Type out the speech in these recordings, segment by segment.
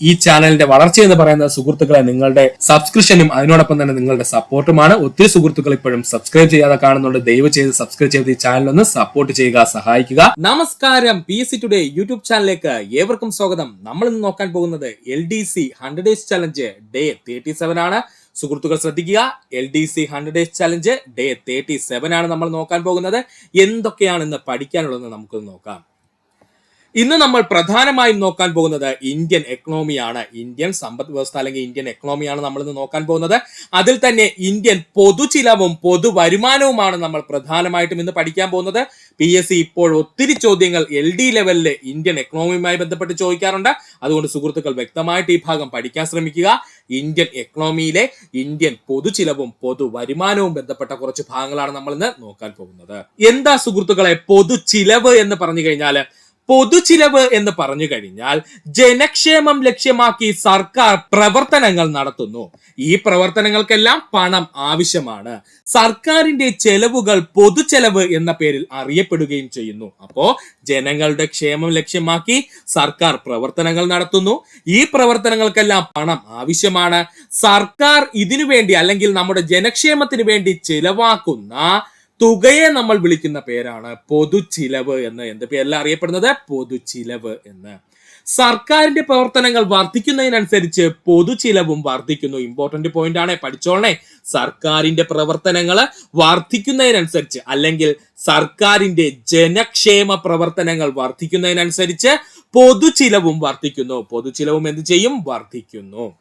ഈ ചാനലിന്റെ വളർച്ച എന്ന് പറയുന്നത് സുഹൃത്തുക്കളെ നിങ്ങളുടെ സബ്സ്ക്രിപ്ഷനും അതിനോടൊപ്പം തന്നെ നിങ്ങളുടെ സപ്പോർട്ടുമാണ്. ഒത്തിരി സുഹൃത്തുക്കൾ ഇപ്പോഴും സബ്സ്ക്രൈബ് ചെയ്യാതെ കാണുന്നുണ്ട്. ദയവ് ചെയ്ത് സബ്സ്ക്രൈബ് ചെയ്ത് ഈ ചാനൽ ഒന്ന് സപ്പോർട്ട് ചെയ്യുക, സഹായിക്കുക. നമസ്കാരം, PSC ടുഡേ യൂട്യൂബ് ചാനലിലേക്ക് ഏവർക്കും സ്വാഗതം. നമ്മൾ ഇന്ന് നോക്കാൻ പോകുന്നത് LDC 100 Days ചലഞ്ച് ഡേ 37 ആണ്. സുഹൃത്തുക്കൾ ശ്രദ്ധിക്കുക, LDC 100 Days ചലഞ്ച് ഡേ 37 ആണ് നമ്മൾ നോക്കാൻ പോകുന്നത്. എന്തൊക്കെയാണ് ഇന്ന് പഠിക്കാനുള്ളതെന്ന് നമുക്കൊന്ന് നോക്കാം. ഇന്ന് നമ്മൾ പ്രധാനമായും നോക്കാൻ പോകുന്നത് ഇന്ത്യൻ എക്കണോമിയാണ്. ഇന്ത്യൻ സമ്പദ് വ്യവസ്ഥ അല്ലെങ്കിൽ ഇന്ത്യൻ എക്കണോമിയാണ് നമ്മൾ ഇന്ന് നോക്കാൻ പോകുന്നത്. അതിൽ തന്നെ ഇന്ത്യൻ പൊതുചിലവും പൊതുവരുമാനവുമാണ് നമ്മൾ പ്രധാനമായിട്ടും ഇന്ന് പഠിക്കാൻ പോകുന്നത്. PSC ഇപ്പോൾ ഒത്തിരി ചോദ്യങ്ങൾ LD ലെവലിൽ ഇന്ത്യൻ എക്കണോമിയുമായി ബന്ധപ്പെട്ട് ചോദിക്കാറുണ്ട്. അതുകൊണ്ട് സുഹൃത്തുക്കൾ വ്യക്തമായിട്ട് ഈ ഭാഗം പഠിക്കാൻ ശ്രമിക്കുക. ഇന്ത്യൻ എക്കണോമിയിലെ ഇന്ത്യൻ പൊതുചിലവും പൊതുവരുമാനവും ബന്ധപ്പെട്ട കുറച്ച് ഭാഗങ്ങളാണ് നമ്മൾ ഇന്ന് നോക്കാൻ പോകുന്നത്. എന്താ സുഹൃത്തുക്കളെ പൊതുചിലവ് എന്ന് പറഞ്ഞു കഴിഞ്ഞാൽ? പൊതുചിലവ് എന്ന് പറഞ്ഞു കഴിഞ്ഞാൽ ജനക്ഷേമം ലക്ഷ്യമാക്കി സർക്കാർ പ്രവർത്തനങ്ങൾ നടത്തുന്നു. ഈ പ്രവർത്തനങ്ങൾക്കെല്ലാം പണം ആവശ്യമാണ്. സർക്കാരിന്റെ ചെലവുകൾ പൊതുചെലവ് എന്ന പേരിൽ അറിയപ്പെടുകയും ചെയ്യുന്നു. അപ്പോ ജനങ്ങളുടെ ക്ഷേമം ലക്ഷ്യമാക്കി സർക്കാർ പ്രവർത്തനങ്ങൾ നടത്തുന്നു. ഈ പ്രവർത്തനങ്ങൾക്കെല്ലാം പണം ആവശ്യമാണ്. സർക്കാർ ഇതിനു വേണ്ടി അല്ലെങ്കിൽ നമ്മുടെ ജനക്ഷേമത്തിന് വേണ്ടി ചിലവാക്കുന്ന തുകയെ നമ്മൾ വിളിക്കുന്ന പേരാണ് പൊതുചിലവ് എന്ന്. എന്ത് പേരല്ല അറിയപ്പെടുന്നത്? പൊതുചിലവ് എന്ന്. സർക്കാരിന്റെ പ്രവർത്തനങ്ങൾ വർദ്ധിക്കുന്നതിനനുസരിച്ച് പൊതുചിലവും വർദ്ധിക്കുന്നു. ഇമ്പോർട്ടന്റ് പോയിന്റ് ആണ്, പഠിച്ചോളണേ. സർക്കാരിന്റെ പ്രവർത്തനങ്ങൾ വർദ്ധിക്കുന്നതിനനുസരിച്ച് അല്ലെങ്കിൽ സർക്കാരിന്റെ ജനക്ഷേമ പ്രവർത്തനങ്ങൾ വർദ്ധിക്കുന്നതിനനുസരിച്ച് പൊതുചിലവും വർദ്ധിക്കുന്നു. പൊതുചിലവും എന്ത് ചെയ്യും? വർദ്ധിക്കുന്നു.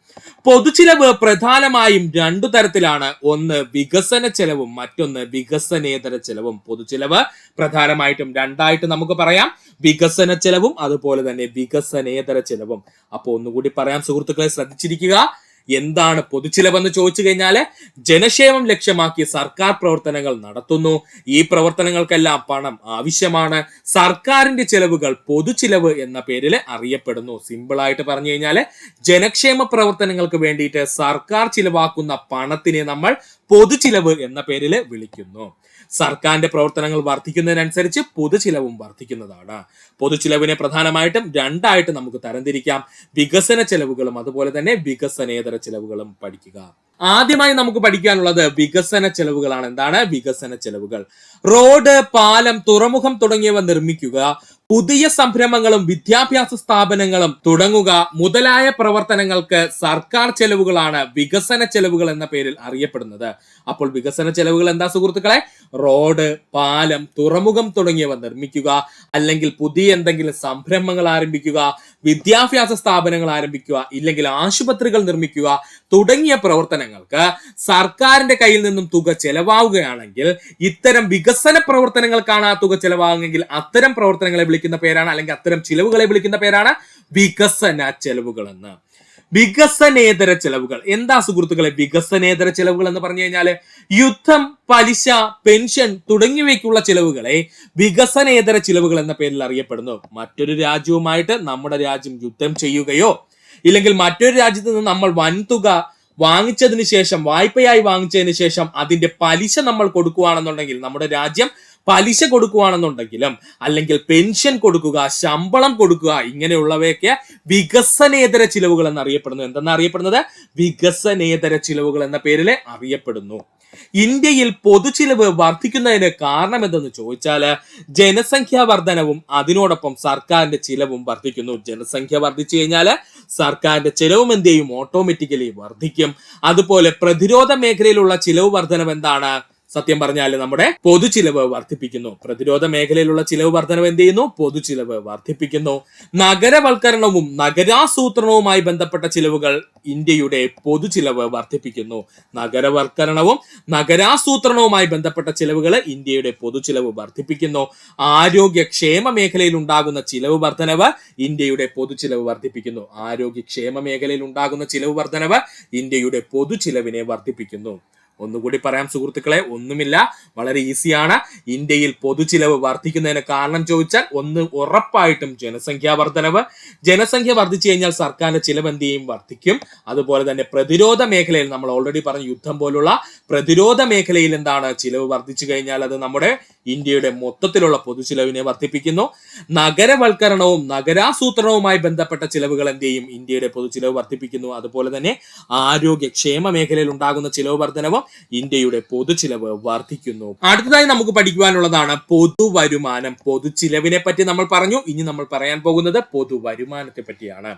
പൊതുചിലവ് പ്രധാനമായും രണ്ടു തരത്തിലാണ്. ഒന്ന് വികസന ചെലവും മറ്റൊന്ന് വികസനേതര ചെലവും. പൊതുചിലവ് പ്രധാനമായിട്ടും രണ്ടായിട്ട് നമുക്ക് പറയാം, വികസന ചെലവും അതുപോലെ തന്നെ വികസനേതര ചെലവും. അപ്പൊ ഒന്നുകൂടി പറയാം സുഹൃത്തുക്കളെ, ശ്രദ്ധിച്ചിരിക്കുക. എന്താണ് പൊതുചിലവെന്ന് ചോദിച്ചു കഴിഞ്ഞാല് ജനക്ഷേമം ലക്ഷ്യമാക്കി സർക്കാർ പ്രവർത്തനങ്ങൾ നടത്തുന്നു. ഈ പ്രവർത്തനങ്ങൾക്കെല്ലാം പണം ആവശ്യമാണ്. സർക്കാരിന്റെ ചെലവുകൾ പൊതുചിലവ് എന്ന പേരിൽ അറിയപ്പെടുന്നു. സിമ്പിൾ ആയിട്ട് പറഞ്ഞു കഴിഞ്ഞാല് ജനക്ഷേമ പ്രവർത്തനങ്ങൾക്ക് വേണ്ടിയിട്ട് സർക്കാർ ചിലവാക്കുന്ന പണത്തിനെ നമ്മൾ പൊതുചിലവ് എന്ന പേരിൽ വിളിക്കുന്നു. സർക്കാരിന്റെ പ്രവർത്തനങ്ങൾ വർദ്ധിക്കുന്നതിനനുസരിച്ച് പൊതുചിലവും വർദ്ധിക്കുന്നതാണ്. പൊതുചിലവിനെ പ്രധാനമായിട്ടും രണ്ടായിട്ട് നമുക്ക് തരംതിരിക്കാം, വികസന ചെലവുകളും അതുപോലെ തന്നെ വികസനേതര ചെലവുകളും പഠിക്കുക. ആദ്യമായി നമുക്ക് പഠിക്കാനുള്ളത് വികസന ചെലവുകളാണ്. എന്താണ് വികസന ചെലവുകൾ? റോഡ്, പാലം, തുറമുഖം തുടങ്ങിയവ നിർമ്മിക്കുക, പുതിയ സംരംഭങ്ങളും വിദ്യാഭ്യാസ സ്ഥാപനങ്ങളും തുടങ്ങുക മുതലായ പ്രവർത്തനങ്ങൾക്ക് സർക്കാർ ചെലവുകളാണ് വികസന ചെലവുകൾ എന്ന പേരിൽ അറിയപ്പെടുന്നത്. അപ്പോൾ വികസന ചെലവുകൾ എന്താ സുഹൃത്തുക്കളെ? റോഡ്, പാലം, തുറമുഖം തുടങ്ങിയവ നിർമ്മിക്കുക, അല്ലെങ്കിൽ പുതിയ എന്തെങ്കിലും സംരംഭങ്ങൾ ആരംഭിക്കുക, വിദ്യാഭ്യാസ സ്ഥാപനങ്ങൾ ആരംഭിക്കുക, ഇല്ലെങ്കിൽ ആശുപത്രികൾ നിർമ്മിക്കുക തുടങ്ങിയ പ്രവർത്തനങ്ങൾക്ക് സർക്കാരിന്റെ കയ്യിൽ നിന്നും തുക ചെലവാവുകയാണെങ്കിൽ, ഇത്തരം വികസന പ്രവർത്തനങ്ങൾക്കാണ് ആ തുക ചെലവാകുമെങ്കിൽ അത്തരം പ്രവർത്തനങ്ങളെ വിളിക്കുന്ന പേരാണ്, അല്ലെങ്കിൽ അത്തരം ചിലവുകളെ വിളിക്കുന്ന പേരാണ് വികസന ചെലവുകൾ എന്ന്. വികസനേതര ചെലവുകൾ എന്താ സുഹൃത്തുക്കളെ? വികസനേതര ചെലവുകൾ എന്ന് പറഞ്ഞു കഴിഞ്ഞാല് യുദ്ധം, പലിശ, പെൻഷൻ തുടങ്ങിയവയ്ക്കുള്ള ചെലവുകളെ വികസനേതര ചിലവുകൾ എന്ന പേരിൽ അറിയപ്പെടുന്നു. മറ്റൊരു രാജ്യവുമായിട്ട് നമ്മുടെ രാജ്യം യുദ്ധം ചെയ്യുകയോ ഇല്ലെങ്കിൽ മറ്റൊരു രാജ്യത്ത് നിന്ന് നമ്മൾ വൻതുക വാങ്ങിച്ചതിന് ശേഷം, വായ്പയായി വാങ്ങിച്ചതിന് ശേഷം അതിന്റെ പലിശ നമ്മൾ കൊടുക്കുകയാണെന്നുണ്ടെങ്കിൽ, നമ്മുടെ രാജ്യം പലിശ കൊടുക്കുകയാണെന്നുണ്ടെങ്കിലും, അല്ലെങ്കിൽ പെൻഷൻ കൊടുക്കുക, ശമ്പളം കൊടുക്കുക, ഇങ്ങനെയുള്ളവയൊക്കെ വികസനേതര ചിലവുകൾ എന്നറിയപ്പെടുന്നു. എന്തെന്ന് അറിയപ്പെടുന്നത്? വികസനേതര ചിലവുകൾ എന്ന പേരിൽ അറിയപ്പെടുന്നു. ഇന്ത്യയിൽ പൊതുചിലവ് വർദ്ധിക്കുന്നതിന് കാരണം എന്തെന്ന് ചോദിച്ചാല് ജനസംഖ്യാ വർധനവും അതിനോടൊപ്പം സർക്കാരിന്റെ ചിലവും വർദ്ധിക്കുന്നു. ജനസംഖ്യ വർദ്ധിച്ചു കഴിഞ്ഞാല് സർക്കാരിന്റെ ചിലവും എന്ത് ചെയ്യും? ഓട്ടോമാറ്റിക്കലി വർദ്ധിക്കും. അതുപോലെ പ്രതിരോധ മേഖലയിലുള്ള ചിലവ് വർധനം എന്താണ്? സത്യം പറഞ്ഞാൽ നമ്മുടെ പൊതുചിലവ് വർദ്ധിപ്പിക്കുന്നു. പ്രതിരോധ മേഖലയിലുള്ള ചിലവ് വർധനവ് എന്ത് ചെയ്യുന്നു? പൊതുചിലവ് വർദ്ധിപ്പിക്കുന്നു. നഗരവൽക്കരണവും നഗരാസൂത്രണവുമായി ബന്ധപ്പെട്ട ചിലവുകൾ ഇന്ത്യയുടെ പൊതുചിലവ് വർദ്ധിപ്പിക്കുന്നു. നഗരവൽക്കരണവും നഗരാസൂത്രണവുമായി ബന്ധപ്പെട്ട ചിലവുകൾ ഇന്ത്യയുടെ പൊതുചിലവ് വർദ്ധിപ്പിക്കുന്നു. ആരോഗ്യക്ഷേമ മേഖലയിൽ ഉണ്ടാകുന്ന ചിലവ് വർധനവ് ഇന്ത്യയുടെ പൊതുചിലവ് വർദ്ധിപ്പിക്കുന്നു. ആരോഗ്യക്ഷേമ മേഖലയിൽ ഉണ്ടാകുന്ന ചിലവ് വർധനവ് ഇന്ത്യയുടെ പൊതുചിലവിനെ വർദ്ധിപ്പിക്കുന്നു. ഒന്നുകൂടി പറയാം സുഹൃത്തുക്കളെ, ഒന്നുമില്ല, വളരെ ഈസിയാണ്. ഇന്ത്യയിൽ പൊതുചിലവ് വർദ്ധിക്കുന്നതിന് കാരണം ചോദിച്ചാൽ ഒന്ന് ഉറപ്പായിട്ടും ജനസംഖ്യാ വർധനവ്. ജനസംഖ്യ വർദ്ധിച്ചു കഴിഞ്ഞാൽ സർക്കാരിന്റെ ചിലവ് എന്ത് ചെയ്യും? വർദ്ധിക്കും. അതുപോലെ തന്നെ പ്രതിരോധ മേഖലയിൽ നമ്മൾ ഓൾറെഡി പറഞ്ഞ യുദ്ധം പോലുള്ള പ്രതിരോധ മേഖലയിൽ എന്താണ് ചിലവ് വർദ്ധിച്ചു കഴിഞ്ഞാൽ അത് നമ്മുടെ ഇന്ത്യയുടെ മൊത്തത്തിലുള്ള പൊതുചിലവിനെ വർദ്ധിപ്പിക്കുന്നു. നഗരവൽക്കരണവും നഗരാസൂത്രണവുമായി ബന്ധപ്പെട്ട ചിലവുകൾ എന്ത് ചെയ്യും? ഇന്ത്യയുടെ പൊതുചിലവ് വർദ്ധിപ്പിക്കുന്നു. അതുപോലെ തന്നെ ആരോഗ്യക്ഷേമ മേഖലയിൽ ഉണ്ടാകുന്ന ചിലവ് വർധനവും ഇന്ത്യയുടെ പൊതുചിലവ് വർദ്ധിക്കുന്നു. അടുത്തതായി നമുക്ക് പഠിക്കുവാനുള്ളതാണ് പൊതുവരുമാനം. പൊതുചിലവിനെ പറ്റി നമ്മൾ പറഞ്ഞു. ഇനി നമ്മൾ പറയാൻ പോകുന്നത് പൊതുവരുമാനത്തെ പറ്റിയാണ്.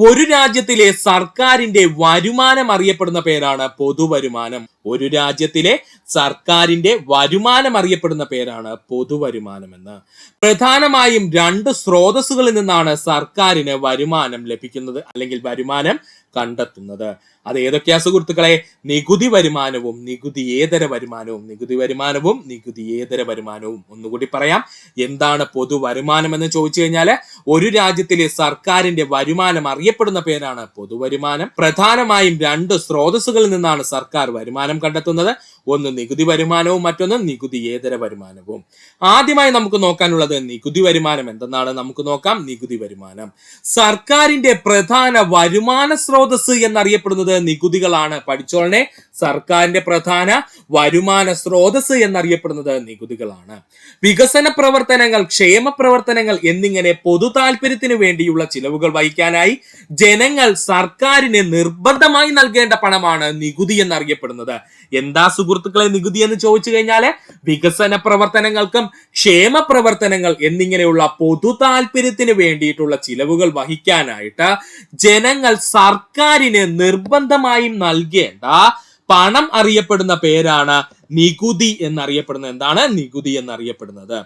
ഒരു രാജ്യത്തിലെ സർക്കാരിന്റെ വരുമാനം അറിയപ്പെടുന്ന പേരാണ് പൊതുവരുമാനം. ഒരു രാജ്യത്തിലെ സർക്കാരിന്റെ വരുമാനം അറിയപ്പെടുന്ന പേരാണ് പൊതുവരുമാനം എന്ന്. പ്രധാനമായും 2 സ്രോതസ്സുകളിൽ നിന്നാണ് സർക്കാരിന് വരുമാനം ലഭിക്കുന്നത് അല്ലെങ്കിൽ വരുമാനം കണ്ടെത്തുന്നത്. അത് ഏതൊക്കെയാ സുഹൃത്തുക്കളെ? നികുതി വരുമാനവും നികുതിയേതര വരുമാനവും. നികുതി വരുമാനവും നികുതിയേതര വരുമാനവും. ഒന്നുകൂടി പറയാം, എന്താണ് പൊതുവരുമാനം എന്ന് ചോദിച്ചു കഴിഞ്ഞാൽ ഒരു രാജ്യത്തിലെ സർക്കാരിന്റെ വരുമാനം അറിയപ്പെടുന്ന പേരാണ് പൊതുവരുമാനം. പ്രധാനമായും 2 സ്രോതസ്സുകളിൽ നിന്നാണ് സർക്കാർ വരുമാനം കണ്ടെത്തുന്നത്. ഒന്ന് നികുതി വരുമാനവും മറ്റൊന്ന് നികുതിയേതര വരുമാനവും. ആദ്യമായി നമുക്ക് നോക്കാനുള്ളത് നികുതി വരുമാനം എന്തെന്നാണ് നമുക്ക് നോക്കാം. നികുതി വരുമാനം സർക്കാരിന്റെ പ്രധാന വരുമാന സ്രോതസ് എന്നറിയപ്പെടുന്നത് നികുതികളാണ്. പഠിച്ചോളനെ, സർക്കാരിന്റെ പ്രധാന വരുമാന സ്രോതസ് എന്നറിയപ്പെടുന്നത് നികുതികളാണ്. വികസന പ്രവർത്തനങ്ങൾ, ക്ഷേമ പ്രവർത്തനങ്ങൾ എന്നിങ്ങനെ പൊതു താല്പര്യത്തിന് വേണ്ടിയുള്ള ചിലവുകൾ വഹിക്കാനായി ജനങ്ങൾ സർക്കാരിന് നിർബന്ധമായി നൽകേണ്ട പണമാണ് നികുതി എന്നറിയപ്പെടുന്നത്. എന്താ സുഹൃത്തുക്കളെ നികുതി എന്ന് ചോദിച്ചു കഴിഞ്ഞാല് വികസന പ്രവർത്തനങ്ങൾക്കും ക്ഷേമ പ്രവർത്തനങ്ങൾ എന്നിങ്ങനെയുള്ള പൊതു താല്പര്യത്തിന് വേണ്ടിയിട്ടുള്ള ചിലവുകൾ വഹിക്കാനായിട്ട് ജനങ്ങൾ സർക്കാരിന് നിർബന്ധമായും നൽകേണ്ട പണം അറിയപ്പെടുന്ന പേരാണ് നികുതി എന്നറിയപ്പെടുന്നത്. എന്താണ് നികുതി എന്നറിയപ്പെടുന്നത്?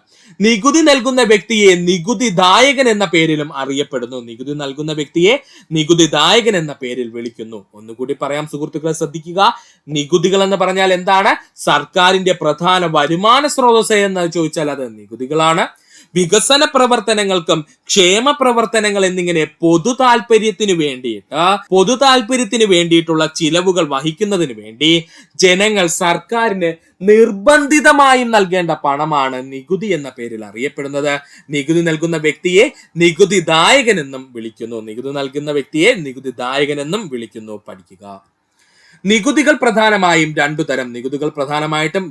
നികുതി നൽകുന്ന വ്യക്തിയെ നികുതിദായകൻ എന്ന പേരിലും അറിയപ്പെടുന്നു. നികുതി നൽകുന്ന വ്യക്തിയെ നികുതിദായകൻ എന്ന പേരിൽ വിളിക്കുന്നു. ഒന്നുകൂടി പറയാം സുഹൃത്തുക്കളെ, ശ്രദ്ധിക്കുക. നികുതികൾ എന്ന് പറഞ്ഞാൽ എന്താണ്? സർക്കാരിന്റെ പ്രധാന വരുമാന സ്രോതസ് എന്ന് ചോദിച്ചാൽ അത് നികുതികളാണ്. വികസന പ്രവർത്തനങ്ങൾക്കും ക്ഷേമ പ്രവർത്തനങ്ങൾ എന്നിങ്ങനെ പൊതു താല്പര്യത്തിന് വേണ്ടിയിട്ടുള്ള ചിലവുകൾ വഹിക്കുന്നതിന് വേണ്ടി ജനങ്ങൾ സർക്കാരിന് നിർബന്ധിതമായും നൽകേണ്ട പണമാണ് നികുതി എന്ന പേരിൽ അറിയപ്പെടുന്നത്. നികുതി നൽകുന്ന വ്യക്തിയെ നികുതിദായകൻ എന്നും വിളിക്കുന്നു. നികുതി നൽകുന്ന വ്യക്തിയെ നികുതിദായകൻ എന്നും വിളിക്കുന്നു. പഠിക്കുക. നികുതികൾ പ്രധാനമായിട്ടും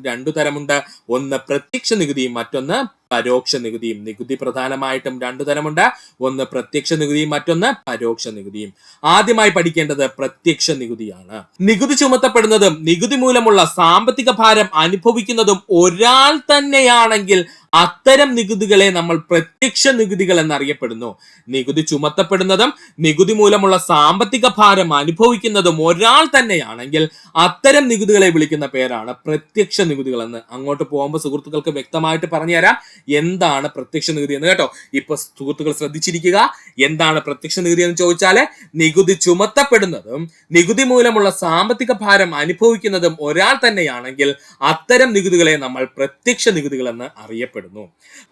2 തരമുണ്ട്. ഒന്ന് പ്രത്യക്ഷ നികുതിയും മറ്റൊന്ന് പരോക്ഷ നികുതിയും. നികുതി പ്രധാനമായിട്ടും 2 തരമുണ്ട്. ഒന്ന് പ്രത്യക്ഷ നികുതിയും മറ്റൊന്ന് പരോക്ഷ നികുതിയും. ആദ്യമായി പഠിക്കേണ്ടത് പ്രത്യക്ഷ നികുതിയാണ്. നികുതി ചുമത്തപ്പെടുന്നതും നികുതി മൂലമുള്ള സാമ്പത്തിക ഭാരം അനുഭവിക്കുന്നതും ഒരാൾ തന്നെയാണെങ്കിൽ അത്തരം നികുതികളെ നമ്മൾ പ്രത്യക്ഷ നികുതികൾ എന്നറിയപ്പെടുന്നു. നികുതി ചുമത്തപ്പെടുന്നതും നികുതി മൂലമുള്ള സാമ്പത്തിക ഭാരം അനുഭവിക്കുന്നതും ഒരാൾ തന്നെയാണെങ്കിൽ അത്തരം നികുതികളെ വിളിക്കുന്ന പേരാണ് പ്രത്യക്ഷ നികുതികൾ എന്ന്. അങ്ങോട്ട് പോകുമ്പോൾ സുഹൃത്തുക്കൾക്ക് വ്യക്തമായിട്ട് പറഞ്ഞുതരാം എന്താണ് പ്രത്യക്ഷ നികുതി എന്ന്. കേട്ടോ, ഇപ്പൊ സുഹൃത്തുക്കൾ ശ്രദ്ധിച്ചിരിക്കുക. എന്താണ് പ്രത്യക്ഷ നികുതി എന്ന് ചോദിച്ചാല് നികുതി ചുമത്തപ്പെടുന്നതും നികുതി മൂലമുള്ള സാമ്പത്തിക ഭാരം അനുഭവിക്കുന്നതും ഒരാൾ തന്നെയാണെങ്കിൽ അത്തരം നികുതികളെ നമ്മൾ പ്രത്യക്ഷ നികുതികൾ എന്ന് അറിയപ്പെടുന്നു.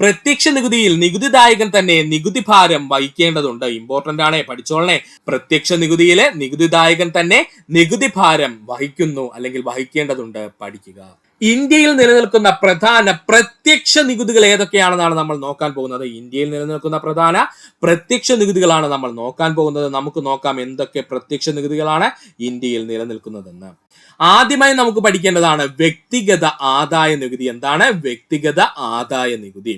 പ്രത്യക്ഷ നികുതിയിൽ നികുതിദായകൻ തന്നെ നികുതി ഭാരം വഹിക്കേണ്ടതുണ്ട്. ഇമ്പോർട്ടന്റ് ആണ്, പഠിച്ചോളനെ. പ്രത്യക്ഷ നികുതിയിലെ നികുതിദായകൻ തന്നെ നികുതി ഭാരം വഹിക്കുന്നു അല്ലെങ്കിൽ വഹിക്കേണ്ടതുണ്ട്. പഠിക്കുക. ഇന്ത്യയിൽ നിലനിൽക്കുന്ന പ്രധാന പ്രത്യക്ഷ നികുതികൾ ഏതൊക്കെയാണെന്നാണ് നമ്മൾ നോക്കാൻ പോകുന്നത്. ഇന്ത്യയിൽ നിലനിൽക്കുന്ന പ്രധാന പ്രത്യക്ഷ നികുതികളാണ് നമ്മൾ നോക്കാൻ പോകുന്നത്. നമുക്ക് നോക്കാം എന്തൊക്കെ പ്രത്യക്ഷ നികുതികളാണ് ഇന്ത്യയിൽ നിലനിൽക്കുന്നതെന്ന്. ആദ്യമായി നമുക്ക് പഠിക്കേണ്ടതാണ് വ്യക്തിഗത ആദായ നികുതി. എന്താണ് വ്യക്തിഗത ആദായ നികുതി?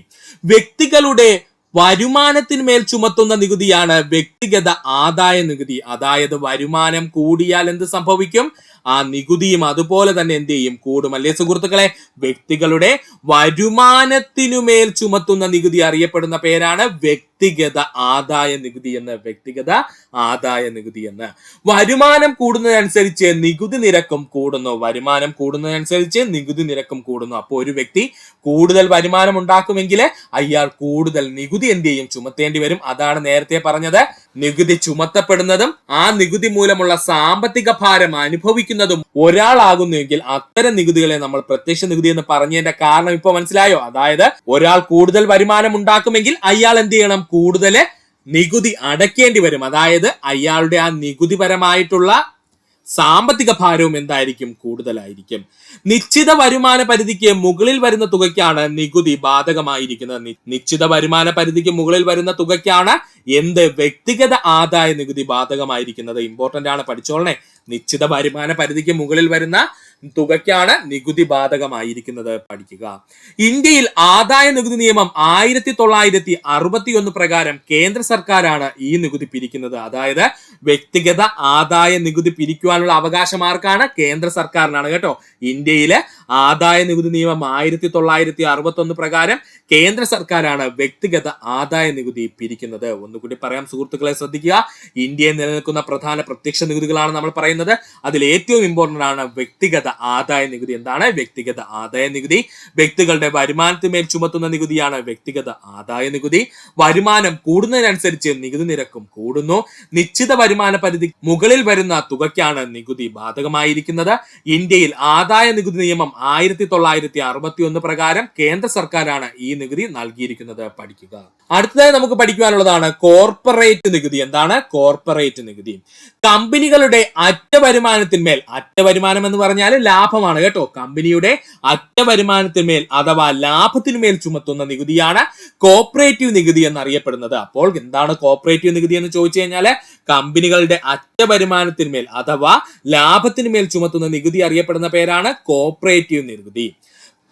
വ്യക്തികളുടെ വരുമാനത്തിന്മേൽ ചുമത്തുന്ന നികുതിയാണ് വ്യക്തിഗത ആദായ നികുതി. അതായത് വരുമാനം കൂടിയാൽ എന്ത് സംഭവിക്കും? ആ നികുതിയും അതുപോലെ തന്നെ എന്ത് ചെയ്യും? കൂടും. അല്ലേ സുഹൃത്തുക്കളെ? വ്യക്തികളുടെ വരുമാനത്തിനുമേൽ ചുമത്തുന്ന നികുതി അറിയപ്പെടുന്ന പേരാണ് വ്യക്തിഗത ആദായ നികുതി എന്ന്. വ്യക്തിഗത ആദായ നികുതി എന്ന്. വരുമാനം കൂടുന്നതനുസരിച്ച് നികുതി നിരക്കും കൂടുന്നു. വരുമാനം കൂടുന്നതനുസരിച്ച് നികുതി നിരക്കും കൂടുന്നു. അപ്പോൾ ഒരു വ്യക്തി കൂടുതൽ വരുമാനം ഉണ്ടാക്കുമെങ്കിൽ അയാൾ കൂടുതൽ നികുതി എന്ത് ചെയ്യും? ചുമത്തേണ്ടി വരും. അതാണ് നേരത്തെ പറഞ്ഞത്. നികുതി ചുമത്തപ്പെടുന്നതും ആ നികുതി മൂലമുള്ള സാമ്പത്തിക ഭാരം അനുഭവിക്കുന്നതും ഒരാളാകുന്നുവെങ്കിൽ അത്തരം നികുതികളെ നമ്മൾ പ്രത്യക്ഷ നികുതി എന്ന് പറഞ്ഞതിന്റെ കാരണം ഇപ്പൊ മനസ്സിലായോ? അതായത് ഒരാൾ കൂടുതൽ വരുമാനം ഉണ്ടാക്കുമെങ്കിൽ അയാൾ എന്ത് ചെയ്യണം? കൂടുതൽ നികുതി അടയ്ക്കേണ്ടി വരും. അതായത് അയാളുടെ ആ നികുതിപരമായിട്ടുള്ള സാമ്പത്തിക ഭാരവും എന്തായിരിക്കും? കൂടുതലായിരിക്കും. നിശ്ചിത വരുമാന പരിധിക്ക് മുകളിൽ വരുന്ന തുകയ്ക്കാണ് നികുതി ബാധകമായിരിക്കുന്നത്. നിശ്ചിത വരുമാന പരിധിക്ക് മുകളിൽ വരുന്ന തുകയ്ക്കാണ് എന്ത്? വ്യക്തിഗത ആദായ നികുതി ബാധകമായിരിക്കുന്നത്. ഇമ്പോർട്ടന്റ് ആണ്, പഠിച്ചോളണേ. നിശ്ചിത വരുമാന പരിധിക്ക് മുകളിൽ വരുന്ന തുകയ്ക്കാണ് നികുതി ബാധകമായിരിക്കുന്നത്. പഠിക്കുക. ഇന്ത്യയിൽ ആദായ നികുതി നിയമം 1961 പ്രകാരം കേന്ദ്ര സർക്കാരാണ് ഈ നികുതി പിരിക്കുന്നത്. അതായത് വ്യക്തിഗത ആദായ നികുതി പിരിക്കുവാനുള്ള അവകാശം ആർക്കാണ്? കേന്ദ്ര സർക്കാരിനാണ് കേട്ടോ. ഇന്ത്യയിലെ ആദായ നികുതി നിയമം 1961 പ്രകാരം കേന്ദ്ര സർക്കാരാണ് വ്യക്തിഗത ആദായ നികുതി പിരിക്കുന്നത്. ഒന്നുകൂടി പറയാം സുഹൃത്തുക്കളെ, ശ്രദ്ധിക്കുക. ഇന്ത്യയിൽ നിലനിൽക്കുന്ന പ്രധാന പ്രത്യക്ഷ നികുതികളാണ് നമ്മൾ പറയുന്നത്. അതിൽ ഏറ്റവും ഇമ്പോർട്ടന്റ് ആണ് വ്യക്തിഗത ആദായ നികുതി. എന്താണ് വ്യക്തിഗത ആദായ നികുതി? വ്യക്തികളുടെ വരുമാനത്തിന്മേൽ ചുമത്തുന്ന നികുതിയാണ് വ്യക്തിഗത ആദായ നികുതി. വരുമാനം കൂടുന്നതിനനുസരിച്ച് നികുതി നിരക്കും കൂടുന്നു. നിശ്ചിത വരുമാന പരിധി മുകളിൽ വരുന്ന തുകയ്ക്കാണ് നികുതി ബാധകമായിരിക്കുന്നത്. ഇന്ത്യയിൽ ആദായ നികുതി നിയമം 1961 പ്രകാരം കേന്ദ്ര സർക്കാരാണ് ഈ നികുതി നൽകിയിരിക്കുന്നത്. പഠിക്കുക. അടുത്തതായി നമുക്ക് പഠിക്കുവാനുള്ളതാണ് കോർപ്പറേറ്റ് നികുതി. എന്താണ് കോർപ്പറേറ്റ് നികുതി? കമ്പനികളുടെ അറ്റ വരുമാനത്തിന്മേൽ, അറ്റ വരുമാനം എന്ന് പറഞ്ഞാൽ ലാഭമാണ് കേട്ടോ. കമ്പനിയുടെ അറ്റ വരുമാനത്തിന്മേൽ അഥവാ ലാഭത്തിന്മേൽ ചുമത്തുന്ന നികുതിയാണ് കോർപ്പറേറ്റീവ് നികുതി എന്നറിയപ്പെടുന്നത്. അപ്പോൾ എന്താണ് കോർപ്പറേറ്റീവ് നികുതി എന്ന് ചോദിച്ചു കഴിഞ്ഞാൽ കമ്പനികളുടെ അറ്റ വരുമാനത്തിന്മേൽ അഥവാ ലാഭത്തിന്മേൽ ചുമത്തുന്ന നികുതി അറിയപ്പെടുന്ന പേരാണ് കോർപ്പറേറ്റീവ് നികുതി.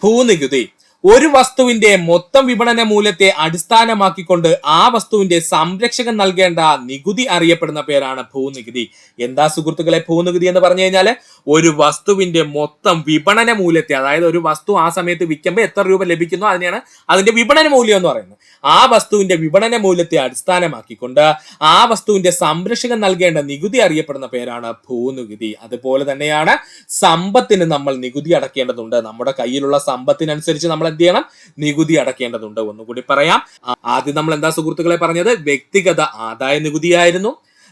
ഭൂനികുതി. ഒരു വസ്തുവിന്റെ മൊത്തം വിപണന മൂല്യത്തെ അടിസ്ഥാനമാക്കിക്കൊണ്ട് ആ വസ്തുവിന്റെ സംരക്ഷകൻ നൽകേണ്ട നികുതി അറിയപ്പെടുന്ന പേരാണ് ഭൂനികുതി. എന്താ സുഹൃത്തുക്കളെ ഭൂനികുതി എന്ന് പറഞ്ഞു കഴിഞ്ഞാൽ ഒരു വസ്തുവിന്റെ മൊത്തം വിപണന മൂല്യത്തെ, അതായത് ഒരു വസ്തു ആ സമയത്ത് വിൽക്കുമ്പോൾ എത്ര രൂപ ലഭിക്കുന്നോ അതിനെയാണ് അതിന്റെ വിപണന മൂല്യം എന്ന് പറയുന്നത്. ആ വസ്തുവിന്റെ വിപണന മൂല്യത്തെ അടിസ്ഥാനമാക്കിക്കൊണ്ട് ആ വസ്തുവിന്റെ സംരക്ഷകൻ നൽകേണ്ട നികുതി അറിയപ്പെടുന്ന പേരാണ് ഭൂനികുതി. അതുപോലെ തന്നെയാണ് സമ്പത്തിന് നമ്മൾ നികുതി അടക്കേണ്ടതുണ്ട്. നമ്മുടെ കയ്യിലുള്ള സമ്പത്തിനനുസരിച്ച് നമ്മൾ എന്ത് ചെയ്യണം? നികുതി അടക്കേണ്ടതുണ്ട്. ഒന്നുകൂടി പറയാം. ആദ്യം നമ്മൾ എന്താ സുഹൃത്തുക്കളെ പറഞ്ഞത്? വ്യക്തിഗത ആദായ നികുതിയായിരുന്നു.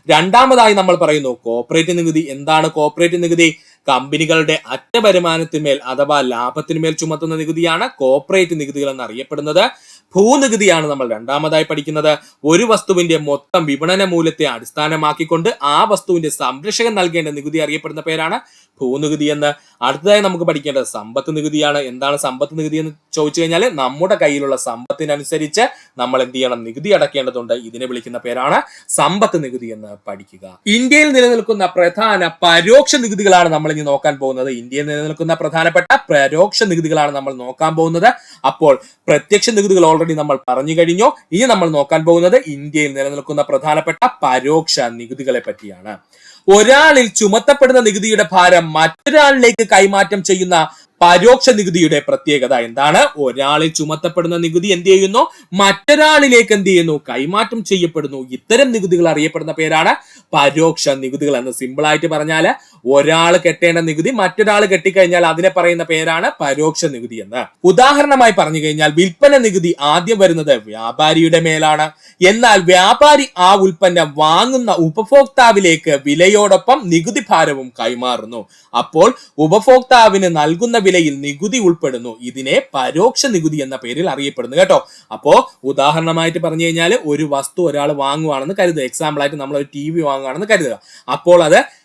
രണ്ടാമതായി നമ്മൾ പറയുന്നു കോർപ്പറേറ്റ് നികുതി. എന്താണ് കോർപ്പറേറ്റ് നികുതി? കമ്പനികളുടെ അറ്റ വരുമാനത്തിന്മേൽ അഥവാ ലാഭത്തിന്മേൽ ചുമത്തുന്ന നികുതിയാണ് കോർപ്പറേറ്റ് നികുതികൾ എന്നറിയപ്പെടുന്നത്. ഭൂനികുതിയാണ് നമ്മൾ രണ്ടാമതായി പഠിക്കുന്നത്. ഒരു വസ്തുവിന്റെ മൊത്തം വിപണന മൂല്യത്തെ അടിസ്ഥാനമാക്കിക്കൊണ്ട് ആ വസ്തുവിന്റെ സംരക്ഷകൻ നൽകേണ്ട നികുതി അറിയപ്പെടുന്ന പേരാണ് ഭൂനികുതി എന്ന്. അടുത്തതായി നമുക്ക് പഠിക്കേണ്ടത് സമ്പത്ത് നികുതിയാണ്. എന്താണ് സമ്പത്ത് നികുതി എന്ന് ചോദിച്ചു കഴിഞ്ഞാൽ നമ്മുടെ കയ്യിലുള്ള സമ്പത്തിനനുസരിച്ച് നമ്മൾ എന്ത് ചെയ്യണം? നികുതി അടക്കേണ്ടതുണ്ട്. ഇതിനെ വിളിക്കുന്ന പേരാണ് സമ്പത്ത് നികുതി എന്ന് പഠിക്കുക. ഇന്ത്യയിൽ നിലനിൽക്കുന്ന പ്രധാന പരോക്ഷ നികുതികളാണ് നമ്മൾ ഇനി നോക്കാൻ പോകുന്നത്. ഇന്ത്യയിൽ നിലനിൽക്കുന്ന പ്രധാനപ്പെട്ട പരോക്ഷ നികുതികളാണ് നമ്മൾ നോക്കാൻ പോകുന്നത്. അപ്പോൾ പ്രത്യക്ഷ നികുതികൾ ഓൾറെഡി നമ്മൾ പറഞ്ഞു കഴിഞ്ഞു. ഇനി നമ്മൾ നോക്കാൻ പോകുന്നത് ഇന്ത്യയിൽ നിലനിൽക്കുന്ന പ്രധാനപ്പെട്ട പരോക്ഷ നികുതികളെ പറ്റിയാണ്. ഒരാളിൽ ചുമത്തപ്പെടുന്ന നികുതിയുടെ ഭാരം മറ്റൊരാളിലേക്ക് കൈമാറ്റം ചെയ്യുന്ന പരോക്ഷ നികുതിയുടെ പ്രത്യേകത എന്താണ്? ഒരാളിൽ ചുമത്തപ്പെടുന്ന നികുതി എന്ത് ചെയ്യുന്നു? മറ്റൊരാളിലേക്ക് എന്ത് ചെയ്യുന്നു? കൈമാറ്റം ചെയ്യപ്പെടുന്നു. ഇത്തരം നികുതികൾ അറിയപ്പെടുന്ന പേരാണ് പരോക്ഷ നികുതികൾ എന്ന്. സിമ്പിൾ ആയിട്ട് പറഞ്ഞാൽ ഒരാൾ കെട്ടേണ്ട നികുതി മറ്റൊരാൾ കെട്ടിക്കഴിഞ്ഞാൽ അതിനെ പറയുന്ന പേരാണ് പരോക്ഷ നികുതി എന്ന്. ഉദാഹരണമായി പറഞ്ഞു കഴിഞ്ഞാൽ വിൽപ്പന നികുതി ആദ്യം വരുന്നത് വ്യാപാരിയുടെ മേലാണ്. എന്നാൽ വ്യാപാരി ആ ഉൽപ്പന്നം വാങ്ങുന്ന ഉപഭോക്താവിലേക്ക് വിലയോടൊപ്പം നികുതി ഭാരവും കൈമാറുന്നു. അപ്പോൾ ഉപഭോക്താവിന് നൽകുന്ന വിലയിൽ നികുതി ഉൾപ്പെടുന്നു. ഇതിനെ പരോക്ഷ നികുതി എന്ന പേരിൽ അറിയപ്പെടുന്നു കേട്ടോ. അപ്പോ ഉദാഹരണമായിട്ട് പറഞ്ഞു കഴിഞ്ഞാൽ ഒരു വസ്തു ഒരാൾ വാങ്ങുവാണെന്ന് കരുതുക. എക്സാമ്പിൾ ആയിട്ട് നമ്മൾ ഒരു TV വാങ്ങുകയാണെന്ന് കരുതുക. അപ്പോൾ അത്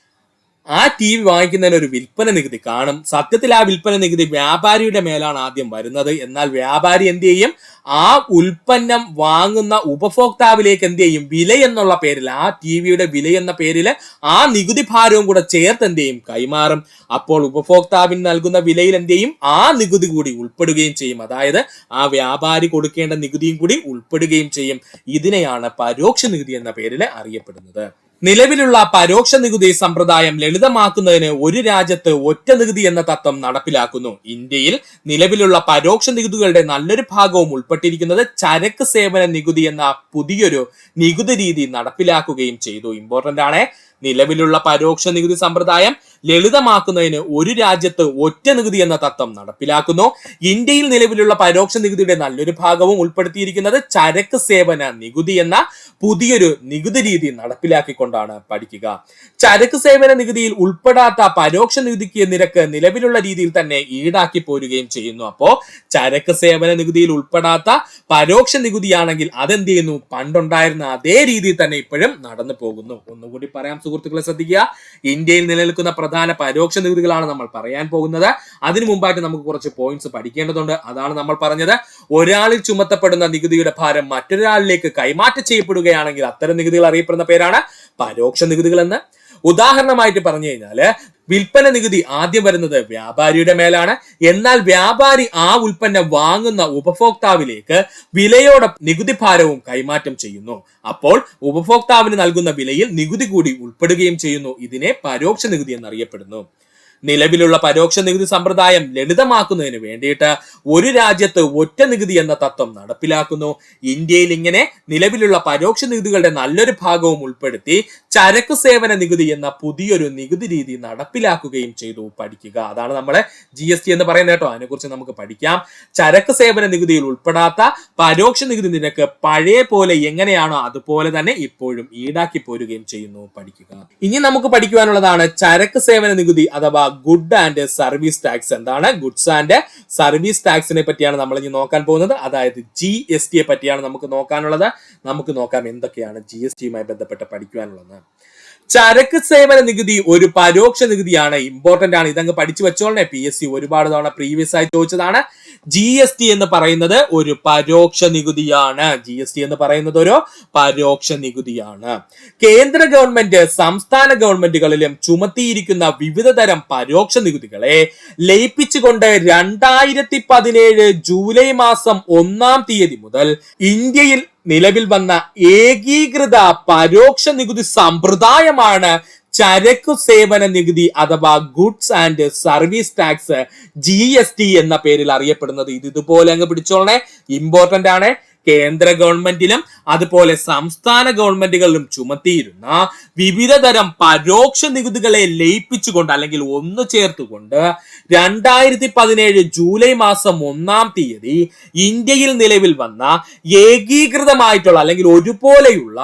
ആ TV വാങ്ങിക്കുന്നതിന് ഒരു വിൽപ്പന നികുതി കാണും. സത്യത്തിൽ ആ വിൽപ്പന നികുതി വ്യാപാരിയുടെ മേലാണ് ആദ്യം വരുന്നത്. എന്നാൽ വ്യാപാരി എന്ത് ചെയ്യും? ആ ഉൽപ്പന്നം വാങ്ങുന്ന ഉപഭോക്താവിലേക്ക് എന്ത് ചെയ്യും? വില എന്നുള്ള പേരിൽ, ആ TVയുടെ വില എന്ന പേരിൽ ആ നികുതി ഭാരവും കൂടെ ചേർത്ത് എന്ത് ചെയ്യും? കൈമാറും. അപ്പോൾ ഉപഭോക്താവിന് നൽകുന്ന വിലയിൽ എന്ത് ചെയ്യും? ആ നികുതി കൂടി ഉൾപ്പെടുകയും ചെയ്യും. അതായത് ആ വ്യാപാരി കൊടുക്കേണ്ട നികുതിയും കൂടി ഉൾപ്പെടുകയും ചെയ്യും. ഇതിനെയാണ് പരോക്ഷ നികുതി എന്ന പേരിൽ അറിയപ്പെടുന്നത്. നിലവിലുള്ള പരോക്ഷ നികുതി സമ്പ്രദായം ലളിതമാക്കുന്നതിന് ഒരു രാജ്യത്ത് ഒറ്റ നികുതി എന്ന തത്വം നടപ്പിലാക്കുന്നു. ഇന്ത്യയിൽ നിലവിലുള്ള പരോക്ഷ നികുതികളുടെ നല്ലൊരു ഭാഗവും ഉൾപ്പെട്ടിരിക്കുന്നത് ചരക്ക് സേവന നികുതി എന്ന പുതിയൊരു നികുതി രീതി നടപ്പിലാക്കുകയും ചെയ്തു. ഇമ്പോർട്ടന്റ് ആണ്. നിലവിലുള്ള പരോക്ഷ നികുതി സമ്പ്രദായം ലളിതമാക്കുന്നതിന് ഒരു രാജ്യത്ത് ഒറ്റ നികുതി എന്ന തത്വം നടപ്പിലാക്കുന്നു. ഇന്ത്യയിൽ നിലവിലുള്ള പരോക്ഷ നികുതിയുടെ നല്ലൊരു ഭാഗവും ഉൾപ്പെടുത്തിയിരിക്കുന്നത് ചരക്ക് സേവന നികുതി എന്ന പുതിയൊരു നികുതി രീതി നടപ്പിലാക്കിക്കൊണ്ടാണ്. പഠിക്കുക. ചരക്ക് സേവന നികുതിയിൽ ഉൾപ്പെടാത്ത പരോക്ഷ നികുതിക്ക് നിരക്ക് നിലവിലുള്ള രീതിയിൽ തന്നെ ഈടാക്കി പോരുകയും ചെയ്യുന്നു. അപ്പോ ചരക്ക് സേവന നികുതിയിൽ ഉൾപ്പെടാത്ത പരോക്ഷ നികുതിയാണെങ്കിൽ അതെന്ത് ചെയ്യുന്നു? പണ്ടുണ്ടായിരുന്ന അതേ രീതിയിൽ തന്നെ ഇപ്പോഴും നടന്നു പോകുന്നു. ഒന്നുകൂടി പറയാം സുഹൃത്തുക്കളെ ശ്രദ്ധിക്കുക. ഇന്ത്യയിൽ നിലനിൽക്കുന്ന പ്രധാന പരോക്ഷ നികുതികളാണ് നമ്മൾ പറയാൻ പോകുന്നത്. അതിനു മുമ്പായിട്ട് നമുക്ക് കുറച്ച് പോയിന്റ്സ് പഠിക്കേണ്ടതുണ്ട്. അതാണ് നമ്മൾ പറഞ്ഞത്. ഒരാളിൽ ചുമത്തപ്പെടുന്ന നികുതിയുടെ ഭാരം മറ്റൊരാളിലേക്ക് കൈമാറ്റം ചെയ്യപ്പെടുകയാണെങ്കിൽ അത്തരം നികുതികൾ അറിയപ്പെടുന്ന പേരാണ് പരോക്ഷ നികുതികൾ എന്ന്. ഉദാഹരണമായിട്ട് പറഞ്ഞു കഴിഞ്ഞാല് വിൽപ്പന നികുതി ആദ്യം വരുന്നത് വ്യാപാരിയുടെ മേലാണ്. എന്നാൽ വ്യാപാരി ആ ഉൽപ്പന്നം വാങ്ങുന്ന ഉപഭോക്താവിലേക്ക് വിലയോടെ നികുതി ഭാരവും കൈമാറ്റം ചെയ്യുന്നു. അപ്പോൾ ഉപഭോക്താവിന് നൽകുന്ന വിലയിൽ നികുതി കൂടി ഉൾപ്പെടുകയും ചെയ്യുന്നു. ഇതിനെ പരോക്ഷ നികുതി എന്നറിയപ്പെടുന്നു. നിലവിലുള്ള പരോക്ഷ നികുതി സമ്പ്രദായം ലളിതമാക്കുന്നതിന് വേണ്ടിയിട്ട് ഒരു രാജ്യത്ത് ഒറ്റ നികുതി എന്ന തത്വം നടപ്പിലാക്കുന്നു. ഇന്ത്യയിൽ ഇങ്ങനെ നിലവിലുള്ള പരോക്ഷ നികുതികളുടെ നല്ലൊരു ഭാഗവും ഉൾപ്പെടുത്തി ചരക്ക് സേവന നികുതി എന്ന പുതിയൊരു നികുതി രീതി നടപ്പിലാക്കുകയും ചെയ്തു. പഠിക്കുക. അതാണ് നമ്മളെ GST എന്ന് പറയുന്നത് കേട്ടോ. അതിനെക്കുറിച്ച് നമുക്ക് പഠിക്കാം. ചരക്ക് സേവന നികുതിയിൽ ഉൾപ്പെടാത്ത പരോക്ഷ നികുതി നിരക്ക് പഴയ പോലെ എങ്ങനെയാണോ അതുപോലെ തന്നെ ഇപ്പോഴും ഈടാക്കി പോരുകയും ചെയ്യുന്നു. പഠിക്കുക. ഇനി നമുക്ക് പഠിക്കുവാനുള്ളതാണ് ചരക്ക് സേവന നികുതി അഥവാ ഗുഡ് ആൻഡ് സർവീസ് ടാക്സ്. എന്താണ് ഗുഡ്സ് ആൻഡ് സർവീസ് ടാക്സിനെ പറ്റിയാണ് നമ്മൾ ഇനി നോക്കാൻ പോകുന്നത്. അതായത് GST പറ്റിയാണ് നമുക്ക് നോക്കാനുള്ളത്. നമുക്ക് നോക്കാം എന്തൊക്കെയാണ് GSTയുമായി ബന്ധപ്പെട്ട് പഠിക്കുവാനുള്ളത്. ചരക്ക് സേവന നികുതി ഒരു പരോക്ഷ നികുതിയാണ്. ഇമ്പോർട്ടന്റ് ആണ്. ഇതങ്ങ് പഠിച്ചു വെച്ചോളേ. PSC ഒരുപാട് തവണ പ്രീവിയസ് ആയി ചോദിച്ചതാണ്. GST എന്ന് പറയുന്നത് ഒരു പരോക്ഷ നികുതിയാണ്. GST എന്ന് പറയുന്നത് ഒരു പരോക്ഷ നികുതിയാണ്. കേന്ദ്ര ഗവൺമെന്റ് സംസ്ഥാന ഗവൺമെന്റുകളിലും ചുമത്തിയിരിക്കുന്ന വിവിധ തരം പരോക്ഷ നികുതികളെ ലയിപ്പിച്ചുകൊണ്ട് 2017 ജൂലൈ മാസം 1-ാം തീയതി മുതൽ ഇന്ത്യയിൽ നിലവിൽ വന്ന ഏകീകൃത പരോക്ഷ നികുതി സമ്പ്രദായമാണ് ചരക്കു സേവന നികുതി അഥവാ goods and service tax GST എന്ന പേരിൽ അറിയപ്പെടുന്നത്. ഇത് ഇതുപോലെ അങ്ങ് പിടിച്ചോളണേ. ഇമ്പോർട്ടന്റ് ആണ്. കേന്ദ്ര ഗവൺമെന്റിലും അതുപോലെ സംസ്ഥാന ഗവൺമെന്റുകളിലും ചുമത്തിയിരുന്ന വിവിധ തരം പരോക്ഷ നികുതികളെ ലയിപ്പിച്ചുകൊണ്ട് അല്ലെങ്കിൽ ഒന്ന് ചേർത്തുകൊണ്ട് 2017 ജൂലൈ മാസം 1-ാം തീയതി ഇന്ത്യയിൽ നിലവിൽ വന്ന ഏകീകൃതമായിട്ടുള്ള അല്ലെങ്കിൽ ഒരുപോലെയുള്ള